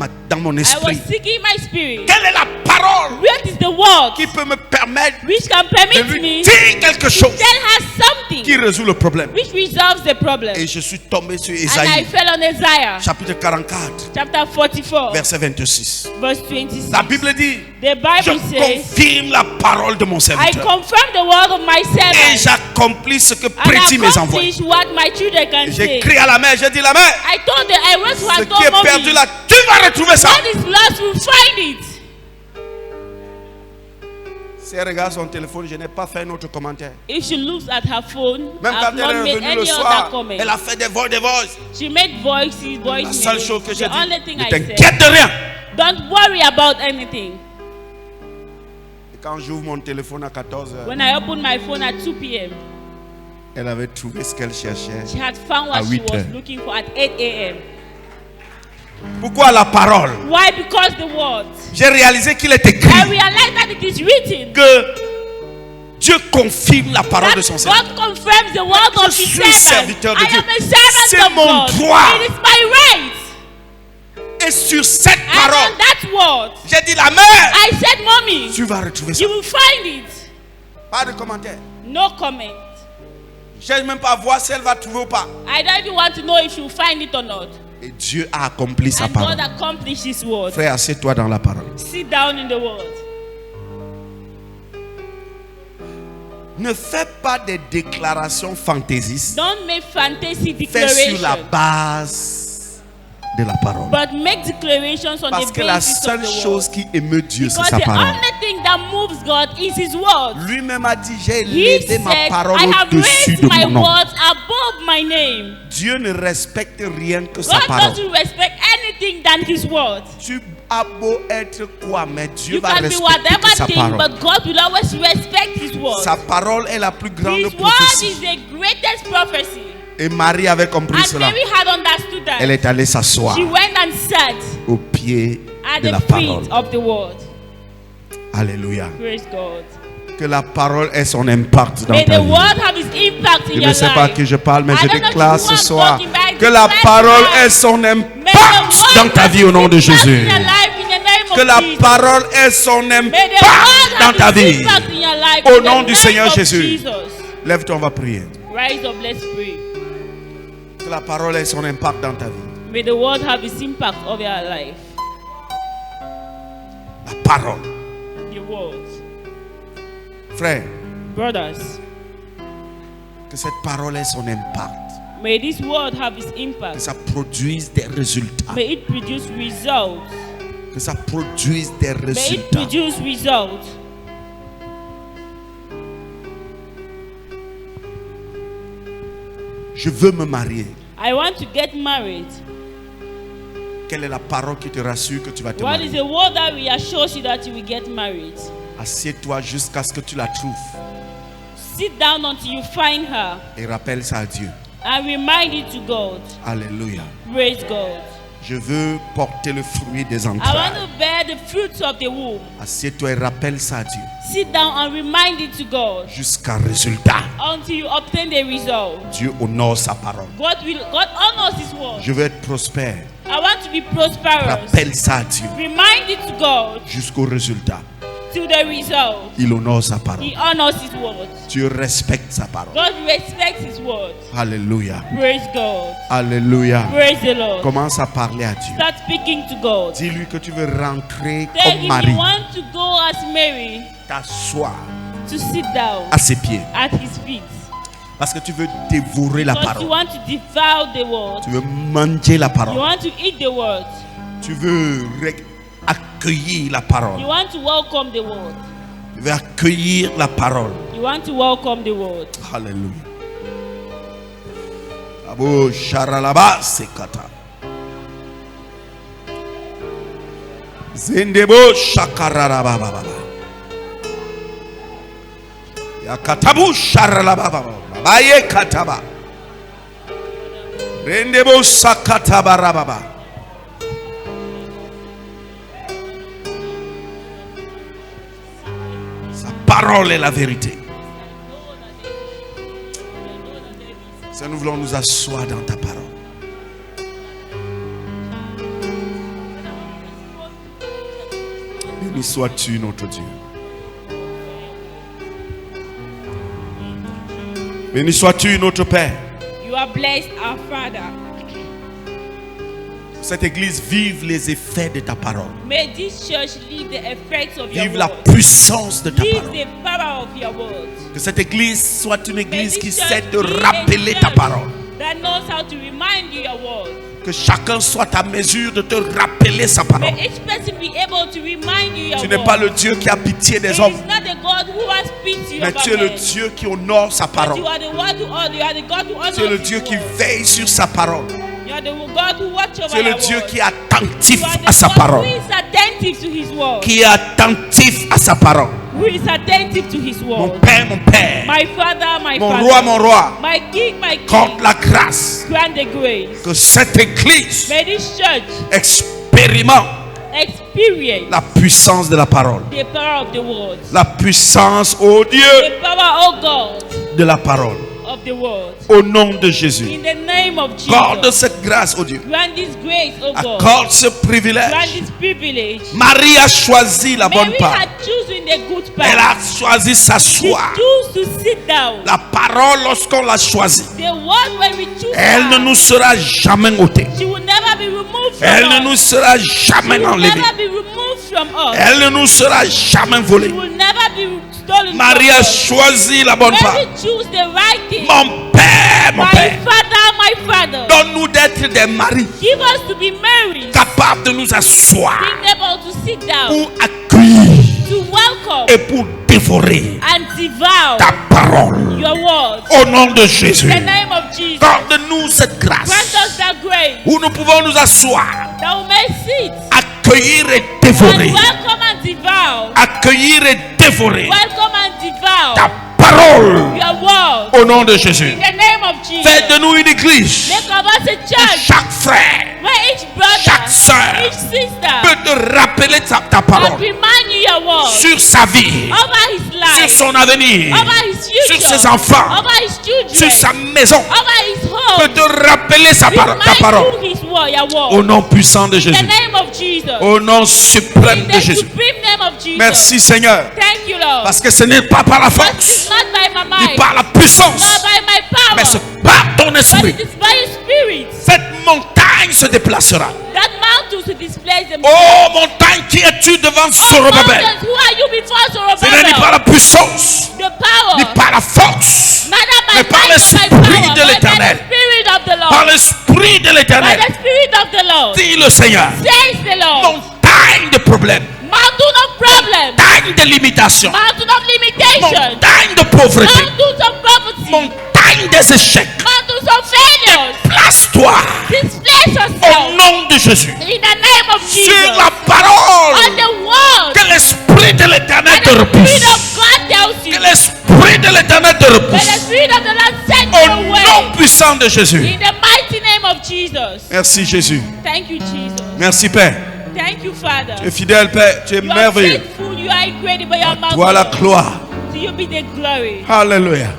mon I was esprit seeking my spirit. quelle est la parole What is the word qui peut me permettre which can de permit lui me dire quelque chose tell her something qui résout le problème. which resolves the problem? Et je suis tombé sur And I Ésaïe, fell on Isaiah chapitre 44, chapter 44, verset 26. verse 26. La Bible dit, The je Bible says, confirme la parole de mon I serviteur confirm the word of my et servant j'accomplis ce que and prédit mes envoyés. accomplish what my children can J'ai say. crié à la mer, j'ai dit la mer, I told them, I went to ce her qui est told perdu mommy, là, tu vas retrouver ça. what is lost, we'll find it. Si elle regarde son téléphone, je n'ai pas fait un autre commentaire. If she looks at her phone, Même I've quand elle not est made revenue le any other soir, comment. elle a fait des voices. She made voices, La seule chose que the j'ai only dit, thing ne I said, t'inquiète de rien. Don't worry about anything. Et quand j'ouvre mon téléphone à 14h, When I opened my phone at 2 p.m., elle avait trouvé ce qu'elle cherchait. she had found À what she 8 was heures. looking for at 8 a.m. Pourquoi la parole? Why? Because the word. J'ai réalisé qu'il est I écrit realized that it is written. que Dieu confirme la parole de son That serviteur. God confirms the word Je of His suis servant. serviteur de I Dieu. am a servant C'est of mon God. droit. It is my right. Et sur cette And parole, on that word, j'ai dit la mère, I said, Mommy, tu vas retrouver ça. you will find it. Pas de commentaire. No comment. Je ne cherche même pas à voir si elle va trouver ou pas. I don't even want to know if she will find it or not. Et Dieu a accompli sa And God parole. accomplished His word. Frère, assieds-toi dans la parole. Sit down in the word. Ne fais pas des déclarations fantaisistes. Don't make fantasy Fais sur la declarations, base de la parole. but make declarations on Parce the que la basis of seule the chose word. qui émeut Dieu, c'est Because sa the parole. only thing that moves God is His word. Lui-même a dit, j'ai He élevé ma said, parole I have au-dessus raised de my mon nom. words above my name. Dieu ne respecte rien que sa God parole. doesn't respect anything than His word. Tu as beau être quoi, mais Dieu You va can be respecter que whatever sa thing, parole. but God will always respect His word. Sa parole est la plus grande His word prophétie. is the greatest prophecy. Et Marie avait compris And cela. Mary had understood that. Elle est allée s'asseoir She went and sat au pied at de the la parole. feet of the word. Alléluia. Praise God. Que la parole ait son impact dans May ta the vie. word have its impact Je in ne your sais pas à life. qui je parle, mais I je don't know déclare to who ce I'm soir talking about. que la Declare parole tonight. ait son May the impact word dans ta have vie au nom de its impact Jésus. in your life in the name Que of la Jesus. parole ait son May the impact word dans have ta its vie. impact in your life Au in nom the du name Seigneur of Jésus. Jesus. Lève-toi, on va prier. Rise up, let's pray. Que la parole ait son impact dans ta vie. May the word have its impact over your life. La parole. The word. Frère, Brothers, que cette parole ait son impact. may this word have its Que impact. ça produise des résultats. May it produce results. Que ça produise des May it résultats. produce results. Je veux me marier. I want to get married. Quelle est la parole qui te rassure que tu vas te What is marier? the word that reassures you that you will get married? Assieds-toi jusqu'à ce que tu la trouves Sit down until you find her et rappelle ça à Dieu. and remind it to God. Alléluia. Praise God. Je veux porter le fruit des I want entrailles. to bear the fruits of the womb. Assieds-toi et rappelle ça à Dieu. Sit down and remind it to God Jusqu'à résultat. until you obtain the result. Dieu honore sa parole. God honors His word. Je veux être prospère. I want to be prosperous. Rappelle ça à Dieu. Remind it to God Jusqu'au résultat. to the result. Il honore sa parole. He honors His word. Dieu respecte sa parole. God respects His word. Alléluia. Praise God. Alléluia. Praise the Lord. Commence à parler à Dieu. Start speaking to God. Dis-lui que tu veux rentrer Tell comme him Marie. you want to go as Mary T'asseoir to sit down à ses pieds. at His feet. Parce que tu veux dévorer la Because you parole. want to devour the word. Tu veux manger la You parole. want to eat the word. Tu veux accueillir la You parole. want to welcome the word. Tu veux accueillir la parole. You want to welcome the word. Alléluia. Abo sharalaba sekata. Zendebo shakararaba baba. Yakatabu sharalaba baba. Baye kataba. Rendebo sakataba rababa. Sa parole est la vérité. Seigneur, nous voulons nous asseoir dans ta parole. Béni sois-tu, notre Dieu. Béni sois-tu, notre Père. You are blessed, our Father. Cette église vive les effets de ta parole. May this church live the effects of your Vive la word. puissance de ta Live parole. the power of your word. Que cette église soit une May église this qui church sait de be a rappeler ta church parole. that knows how to remind you your word. Que chacun soit à mesure de te rappeler sa parole. May each person be able to remind you your Tu word. n'es pas le Dieu qui a pitié des It hommes, is not the God who has pity mais over tu es le men. Dieu qui honore sa But parole. you are the one who honor. You are the God who honors Tu es le His Dieu qui word. veille sur sa parole. You are the God who watches Tu es over le your Dieu word. qui est attentif You are à the sa God parole. who is attentive to his word. Qui est attentif à sa parole. Who is attentive to his Mon word. Père, mon Père. My Father, my Mon Father. roi, mon roi. My King, my Compte King. la grâce Grant the grace. que cette église May this church expérimente experience la puissance de la parole. the power of the word. La puissance, oh Dieu, The power, oh God, de la parole. of the word. Au nom de Jésus. In the name of Accorde Jesus. cette grâce, oh Dieu. Grant this grace, oh God. Accorde ce Grant privilège. this privilege. Marie a choisi la bonne Mary part. had chosen the good Elle path. a choisi She s'asseoir. chose to sit down. La parole, lorsqu'on l'a choisie, The word when we choose elle ne her, nous sera jamais ôtée. she will never be removed from Elle ne us. nous sera She jamais will enlevée. never be removed from us. Elle ne nous sera jamais She volée. will never be stolen Marie from a us. choisi la bonne part. Mary choose the right thing. Mon Père, mon My Père, Father, donne-nous d'être des maris give us to be married, capables de nous asseoir being able to sit down, pour accueillir to welcome et pour dévorer and devour ta parole. your word. Au nom de Jésus, In the name of Jesus, accorde-nous cette grant grâce us that grace où nous pouvons nous asseoir, that we may sit accueillir et and dévorer, welcome and devour, accueillir et dévorer welcome and devour ta parole. your word. Au nom de Jésus, In the name of Jesus, fais de nous une église make of us a où church chaque frère where each brother, chaque sœur each sister peut te rappeler ta can parole remind you your word sur sa vie, over his sur life, son avenir, over his future, sur ses enfants, over his children, sur sa maison, over his peut home. te rappeler ta parole. Remind you his word, your word. Au nom puissant de In the Jésus, name of Jesus. au nom suprême In de the Jésus. supreme name of Jesus. Merci Seigneur, Thank you, Lord. parce que ce n'est pas par la But it's force not by my ni mind, par la not puissance, by my mais power, c'est par ton but esprit. it is by your spirit. Cette montagne se déplacera. That mountain to display the Oh montagne, qui es-tu devant Zorobabel? mountains. Who are you before Ce n'est ni par Zorobabel? la puissance, The power, ni par la force, neither by mais par might nor by l'esprit power, de but by the l'Éternel. spirit of the Par Lord. l'esprit de By l'Éternel. the spirit of the Lord. Dit le Seigneur. Says the Lord. Montagne de problèmes, Mountain of problems. montagne de limitations, Mountain of limitation. montagne de pauvreté, Mountains of poverty. montagne des échecs. Mountains of failures. Place-toi Displace au yourself. nom de Jésus In the name of sur Jesus. la parole. On the word. Que l'esprit de l'Éternel And te the spirit repousse. of God tells you. Que l'esprit de l'Éternel te May the repousse. spirit of the Lord send Au you away. nom puissant de Jésus. In the mighty name of Jesus. Merci Jésus. Thank you, Jesus. Merci Père. Thank you, Father. Tu es fidèle Père. Tu es You are merveilleux. faithful. You are incredible. You are Toi la marvelous. gloire. To you be the glory. Alléluia.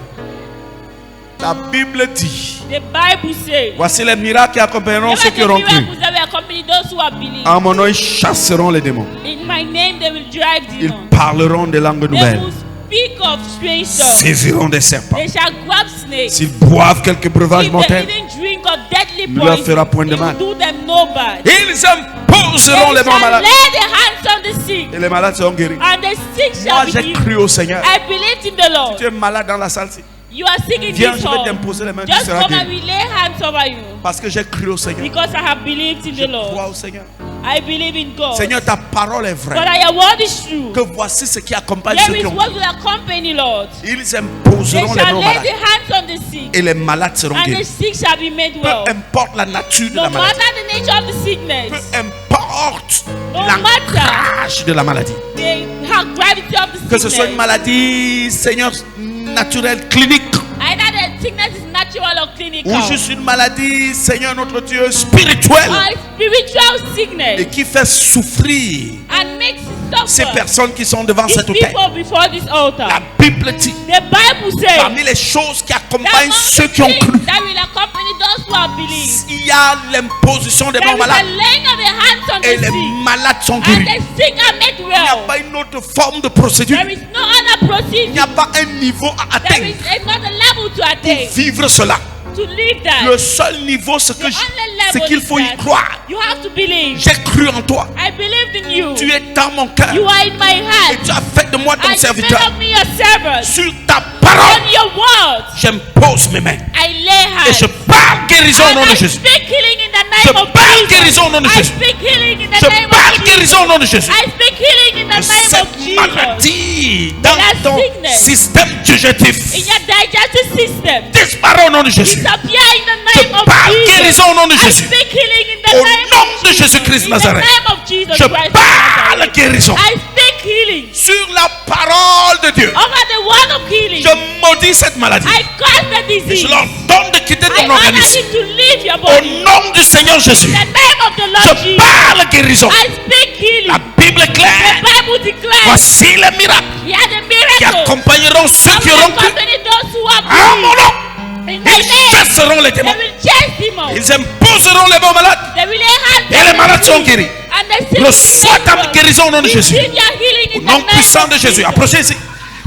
La Bible dit, The Bible says. voici les miracles qui accompagneront ceux qui auront cru. miracles that will accompany those who have believed. En mon nom, ils chasseront les démons. In my name, they will drive Ils demons. parleront des langues They nouvelles. will speak of strange tongues. Saisiront des serpents. They shall grab snakes. S'ils boivent quelques breuvages If they mortels, even drink of deadly ne leur poison, fera point de it mal. will do them no bad. ils They imposeront les mains shall malades. lay their hands on the sick, Et les malades seront guéris. and the sick Moi, shall be j'ai healed. cru au Seigneur. I believe in the Lord. Tu es malade dans la salle. You are sick in Viens, this je vais hall. t'imposer les mains, tu Just seras come and guéri. we lay hands over you. Parce que j'ai cru au Seigneur. Because I have believed in Je the Lord. crois au Seigneur. I believe in God. Seigneur, ta parole est vraie. God, your word is true. Que voici ce qui accompagne There ceux qui is ont what cru. will accompany, Lord. Ils They imposeront les shall mains lay malades. the hands on the sick, Et les malades seront and the guéris. sick shall be made Peu well. importe la nature de No la maladie. matter the nature of the sickness, Peu importe No l'ancrage de la maladie. the gravity of the Que ce soit une sickness, maladie, Seigneur, naturelle, clinique. either the sickness is natural or clinical, Ou juste une maladie, Seigneur notre Dieu, spirituelle. or spiritual Et sickness, qui fait souffrir and makes ces suffer personnes qui sont devant these cet autel. people before this altar. La Bible dit, The Bible says parmi les choses qui that accompagnent among ceux the qui ont things cru, that will accompany those who have believed, il y a l'imposition des there mains is a malades. laying of the hands on Et the les sick, malades sont and guéris. the sick are made Il n'y a well. pas une autre forme de procédure. There is no other Il n'y procedure. a pas un niveau à There atteindre is another level to pour attain vivre cela. to live that. Le seul niveau, c'est The only level qu'il is faut y that croire. you have to believe. J'ai cru en toi. I believed in you. Tu es dans mon cœur. You are in my Et heart. tu as fait de moi ton And you made serviteur. of me your servant. Sur ta On parole, your word, j'impose mes mains. I lay Et je hands. parle guérison au And nom de I Jésus. speak healing in the Je name of parle Jesus. guérison au nom de I Jésus. speak healing in the Je name of parle Jesus. guérison au nom de Jésus. I speak healing in the name Cette of Jesus. maladie dans That ton sickness. système In digestif your digestive system, disparaît au nom de Jésus. disappear in the Je name of parle Jesus. guérison au nom de I Jésus. speak healing in the Au name nom of de Jesus. Jésus-Christ In Nazareth. the name of Jesus Je Christ of parle Nazareth. guérison I speak healing sur la parole de Dieu. over the word of healing. Je maudis cette maladie. I curse the Et disease. je l'ordonne de quitter I ton order organisme. you to leave your Au body. nom du Seigneur Jésus. In the name of the Lord Je Jesus. parle guérison. I speak healing. La Bible est The claire. Bible declares Voici les miracles he had a qui miracle. accompagneront ceux qui Come auront cru. accompany those who have À mon believed. nom, In my ils name, chasseront les they démons. will chase demons. Ils imposeront les bons malades. They will lay hands Et les malades seront guéris. and the sick will Reçois be ta healed. guérison au nom de Jésus. Receive your healing Au in nom the name puissant of de Jésus. Jesus. Approchez ici.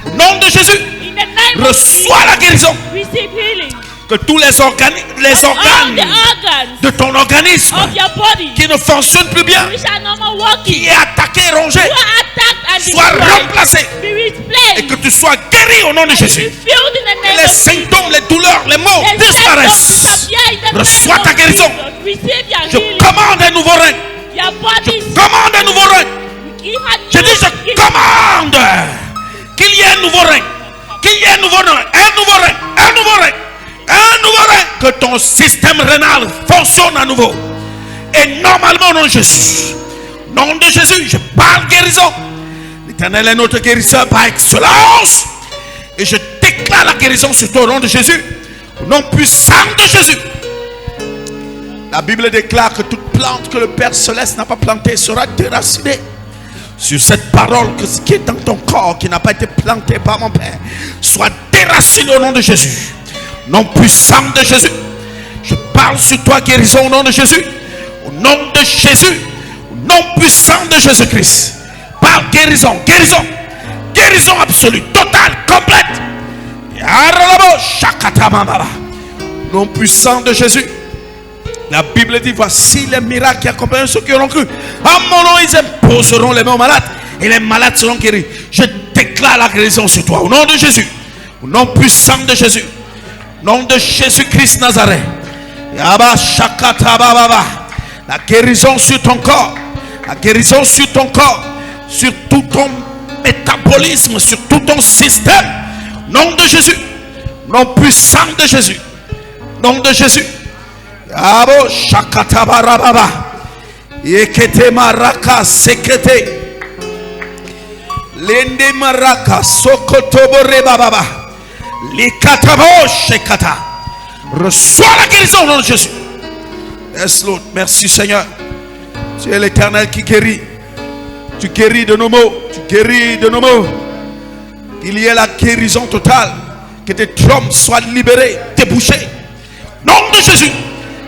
Au nom de Jésus, In the name of reçois la guérison. Jesus, receive healing. Que tous les organes All the organs de ton organisme of your body qui ne fonctionnent plus bien, which are no more working, qui est attaqué et rongé, you are attacked and soient destroyed. remplacés. Be replaced. Et que tu sois guéri au nom de And be Jésus. filled in the Que name les of Jesus. symptômes, les douleurs, les maux The symptoms disparaissent. disappear in the Reçois name ta of guérison. Jesus. Receive your Je healing. commande un nouveau règne. Your Je body commande un nouveau règne. Je dis, je commande qu'il y ait un nouveau règne. Qu'il y ait un nouveau règne. Un nouveau règne. Un nouveau règne. Un nouveau règne. Que ton système rénal fonctionne à nouveau. Et normalement, au nom de Jésus. Au nom de Jésus, je parle guérison. L'Éternel est notre guérisseur par excellence. Et je déclare la guérison sur toi au nom de Jésus. Au nom puissant de Jésus. La Bible déclare que toute plante que le Père Céleste n'a pas plantée sera déracinée. Sur cette parole, que ce qui est dans ton corps, qui n'a pas été planté par mon Père, soit déraciné au nom de Jésus. Nom puissant de Jésus. Je parle sur toi guérison au nom de Jésus. Au nom de Jésus. Au nom puissant de Jésus-Christ. Par guérison, guérison. Guérison absolue, totale, complète. Nom puissant de Jésus. La Bible dit, voici les miracles qui accompagnent ceux qui auront cru. À mon nom, ils imposeront les mains aux malades. Et les malades seront guéris. Je déclare la guérison sur toi. Au nom de Jésus. Au nom puissant de Jésus. Au nom de Jésus-Christ Nazareth. La guérison sur ton corps. La guérison sur ton corps. Sur tout ton métabolisme. Sur tout ton système. Au nom de Jésus. Au nom puissant de Jésus. Au nom de Jésus. Abo shakata barababa yekete maraka sekete lende maraka sokoto borebaba likatabo shekata. Reçois la guérison au nom de Jésus. Yes, Lord. Merci Seigneur. Tu es l'Éternel qui guérit. Tu guéris de nos maux. Tu guéris de nos maux. Il y ait la guérison totale. Que tes traumas soient libérés, débouchés. Nom de Jésus.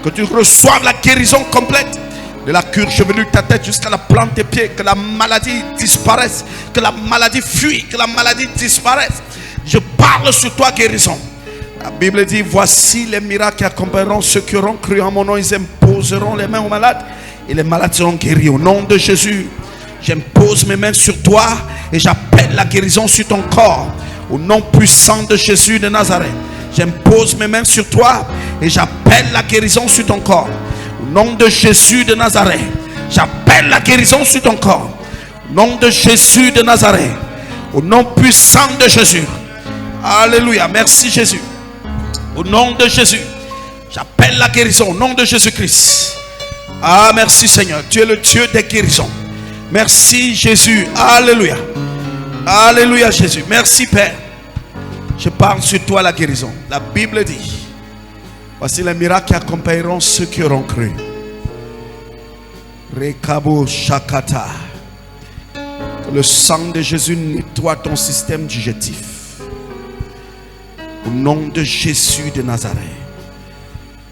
Que tu reçoives la guérison complète de la cuir chevelue de ta tête jusqu'à la plante des pieds. Que la maladie disparaisse. Que la maladie fuit. Que la maladie disparaisse. Je parle sur toi guérison. La Bible dit, voici les miracles qui accompagneront ceux qui auront cru en mon nom. Ils imposeront les mains aux malades et les malades seront guéris. Au nom de Jésus, j'impose mes mains sur toi et j'appelle la guérison sur ton corps. Au nom puissant de Jésus de Nazareth. J'impose mes mains sur toi et j'appelle la guérison sur ton corps. Au nom de Jésus de Nazareth, j'appelle la guérison sur ton corps. Au nom de Jésus de Nazareth, au nom puissant de Jésus. Alléluia, merci Jésus. Au nom de Jésus, j'appelle la guérison au nom de Jésus-Christ. Ah, merci Seigneur, tu es le Dieu des guérisons. Merci Jésus, alléluia. Alléluia Jésus, merci Père. Je parle sur toi la guérison. La Bible dit, voici les miracles qui accompagneront ceux qui auront cru. Rekabo Shakata. Que le sang de Jésus nettoie ton système digestif. Au nom de Jésus de Nazareth.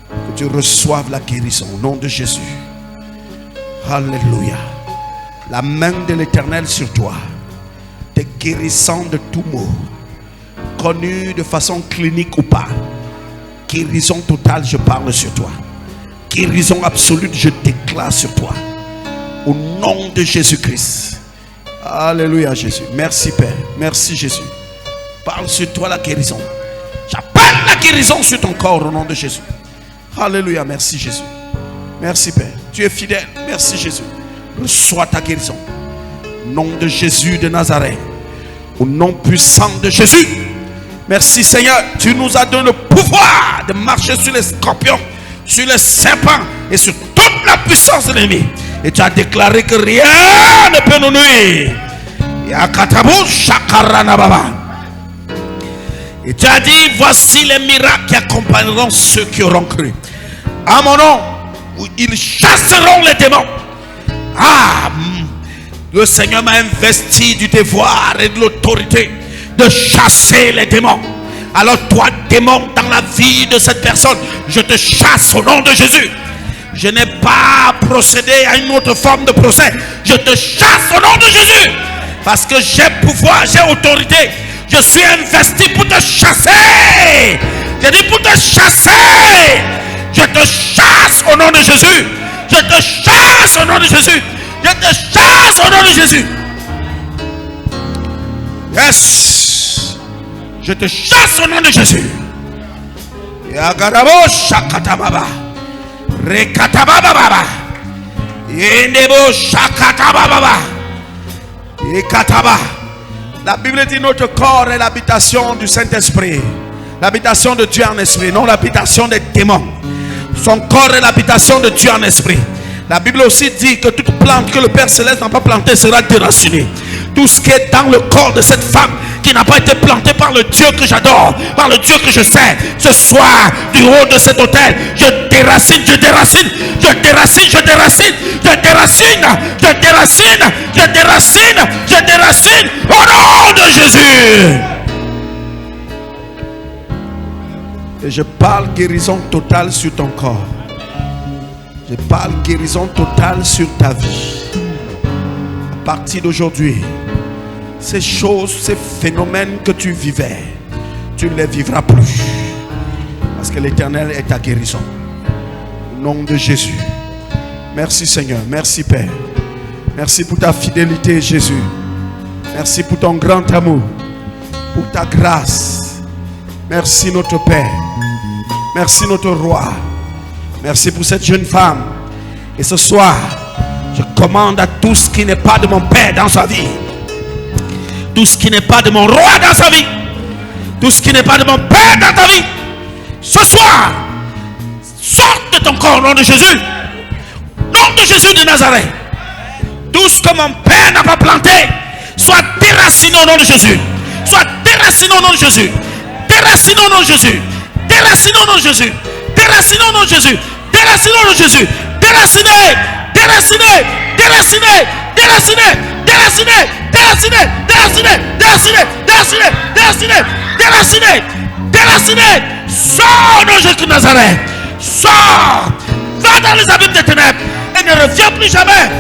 Que tu reçoives la guérison. Au nom de Jésus. Alléluia. La main de l'Éternel sur toi. Te guérissant de tout maux. Connu de façon clinique ou pas. Guérison totale, je parle sur toi. Guérison absolue, je déclare sur toi. Au nom de Jésus-Christ. Alléluia Jésus. Merci Père. Merci Jésus. Parle sur toi la guérison. J'appelle la guérison sur ton corps au nom de Jésus. Alléluia. Merci Jésus. Merci Père. Tu es fidèle. Merci Jésus. Reçois ta guérison. Au nom de Jésus de Nazareth. Au nom puissant de Jésus. Merci Seigneur, tu nous as donné le pouvoir de marcher sur les scorpions, sur les serpents et sur toute la puissance de l'ennemi. Et tu as déclaré que rien ne peut nous nuire. Et tu as dit, voici les miracles qui accompagneront ceux qui auront cru. À mon nom, ils chasseront les démons. Le Seigneur m'a investi du devoir et de l'autorité de chasser les démons. Alors toi, démon, dans la vie de cette personne, je te chasse au nom de Jésus. Je n'ai pas procédé à une autre forme de procès. Je te chasse au nom de Jésus. Parce que j'ai pouvoir, j'ai autorité. Je suis investi pour te chasser. J'ai dit pour te chasser. Je te chasse au nom de Jésus. Je te chasse au nom de Jésus. Je te chasse au nom de Jésus. Yes. Je te chasse au nom de Jésus. Yagarabo shakatababa. Rekatababa. Yendebo shakatababa. Yekataba. La Bible dit notre corps est l'habitation du Saint-Esprit. L'habitation de Dieu en esprit, non l'habitation des démons. Son corps est l'habitation de Dieu en esprit. La Bible aussi dit que toute plante que le Père Céleste n'a pas plantée sera déracinée. Tout ce qui est dans le corps de cette femme qui n'a pas été planté par le Dieu que j'adore, par le Dieu que je sais, ce soir, du haut de cet autel, je déracine, je déracine, je déracine, je déracine, je déracine, je déracine, je déracine, je déracine, au nom de Jésus. Et je parle guérison totale sur ton corps. Je parle guérison totale sur ta vie. À partir d'aujourd'hui, ces choses, ces phénomènes que tu vivais, tu ne les vivras plus. Parce que l'Éternel est ta guérison. Au nom de Jésus. Merci Seigneur. Merci Père. Merci pour ta fidélité Jésus. Merci pour ton grand amour. Pour ta grâce. Merci notre Père. Merci notre Roi. Merci pour cette jeune femme. Et ce soir, je commande à tout ce qui n'est pas de mon Père dans sa vie, tout ce qui n'est pas de mon Roi dans sa vie, tout ce qui n'est pas de mon Père dans ta vie, ce soir, sors de ton corps au nom de Jésus. Nom de Jésus de Nazareth. Tout ce que mon Père n'a pas planté, soit déraciné au nom de Jésus. Soit déraciné au nom de Jésus. Déraciné au nom de Jésus. Déraciné au nom de Jésus. Déraciné au nom de Jésus. Déraciné au nom de Jésus. Déraciné. Déraciné. Déraciné. Déraciné. Déraciné. Déraciné. Déraciné. Déraciné. Déraciné. Déraciné. Déraciné. Déraciné. Sors au nom de Jésus de Nazareth. Sors. Va dans les abîmes des ténèbres et ne reviens plus jamais.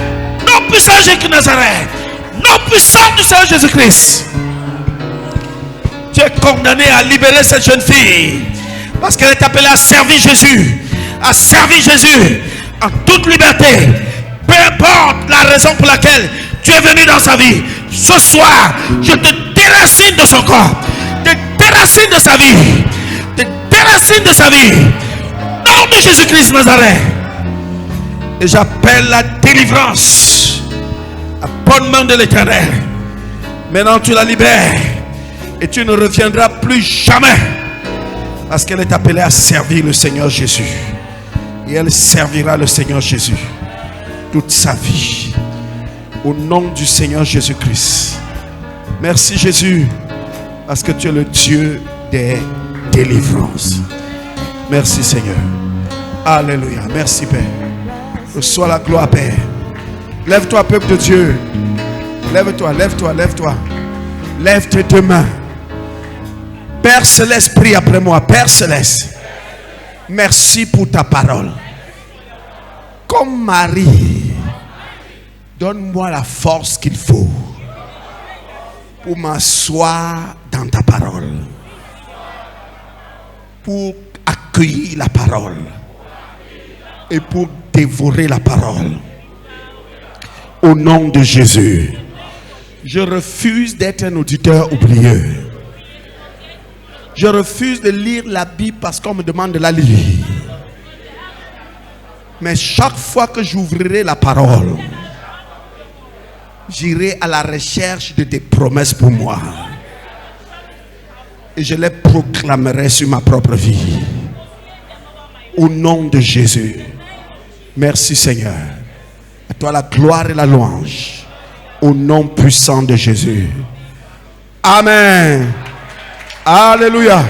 Non puissant Jésus de Nazareth. Non puissant du Seigneur Jésus-Christ. Tu es condamné à libérer cette jeune fille. Parce qu'elle est appelée à servir Jésus. À servir Jésus en toute liberté. Peu importe la raison pour laquelle tu es venu dans sa vie. Ce soir, je te déracine de son corps. Te déracine de sa vie. Te déracine de sa vie. Nom de Jésus-Christ Nazareth. Et j'appelle la délivrance. La bonne main de l'Éternel. Maintenant tu la libères. Et tu ne reviendras plus jamais. Parce qu'elle est appelée à servir le Seigneur Jésus. Et elle servira le Seigneur Jésus toute sa vie. Au nom du Seigneur Jésus-Christ. Merci Jésus. Parce que tu es le Dieu des délivrances. Merci Seigneur. Alléluia. Merci Père. Reçois la gloire Père. Lève-toi peuple de Dieu. Lève-toi, lève-toi, lève-toi. Lève tes deux mains. Père Céleste, prie après moi. Père Céleste, merci pour ta parole. Comme Marie, donne-moi la force qu'il faut pour m'asseoir dans ta parole, pour accueillir la parole et pour dévorer la parole. Au nom de Jésus, je refuse d'être un auditeur oublieux. Je refuse de lire la Bible parce qu'on me demande de la lire. Mais chaque fois que j'ouvrirai la parole, j'irai à la recherche de tes promesses pour moi. Et je les proclamerai sur ma propre vie. Au nom de Jésus. Merci Seigneur. À toi la gloire et la louange. Au nom puissant de Jésus. Amen. Alléluia.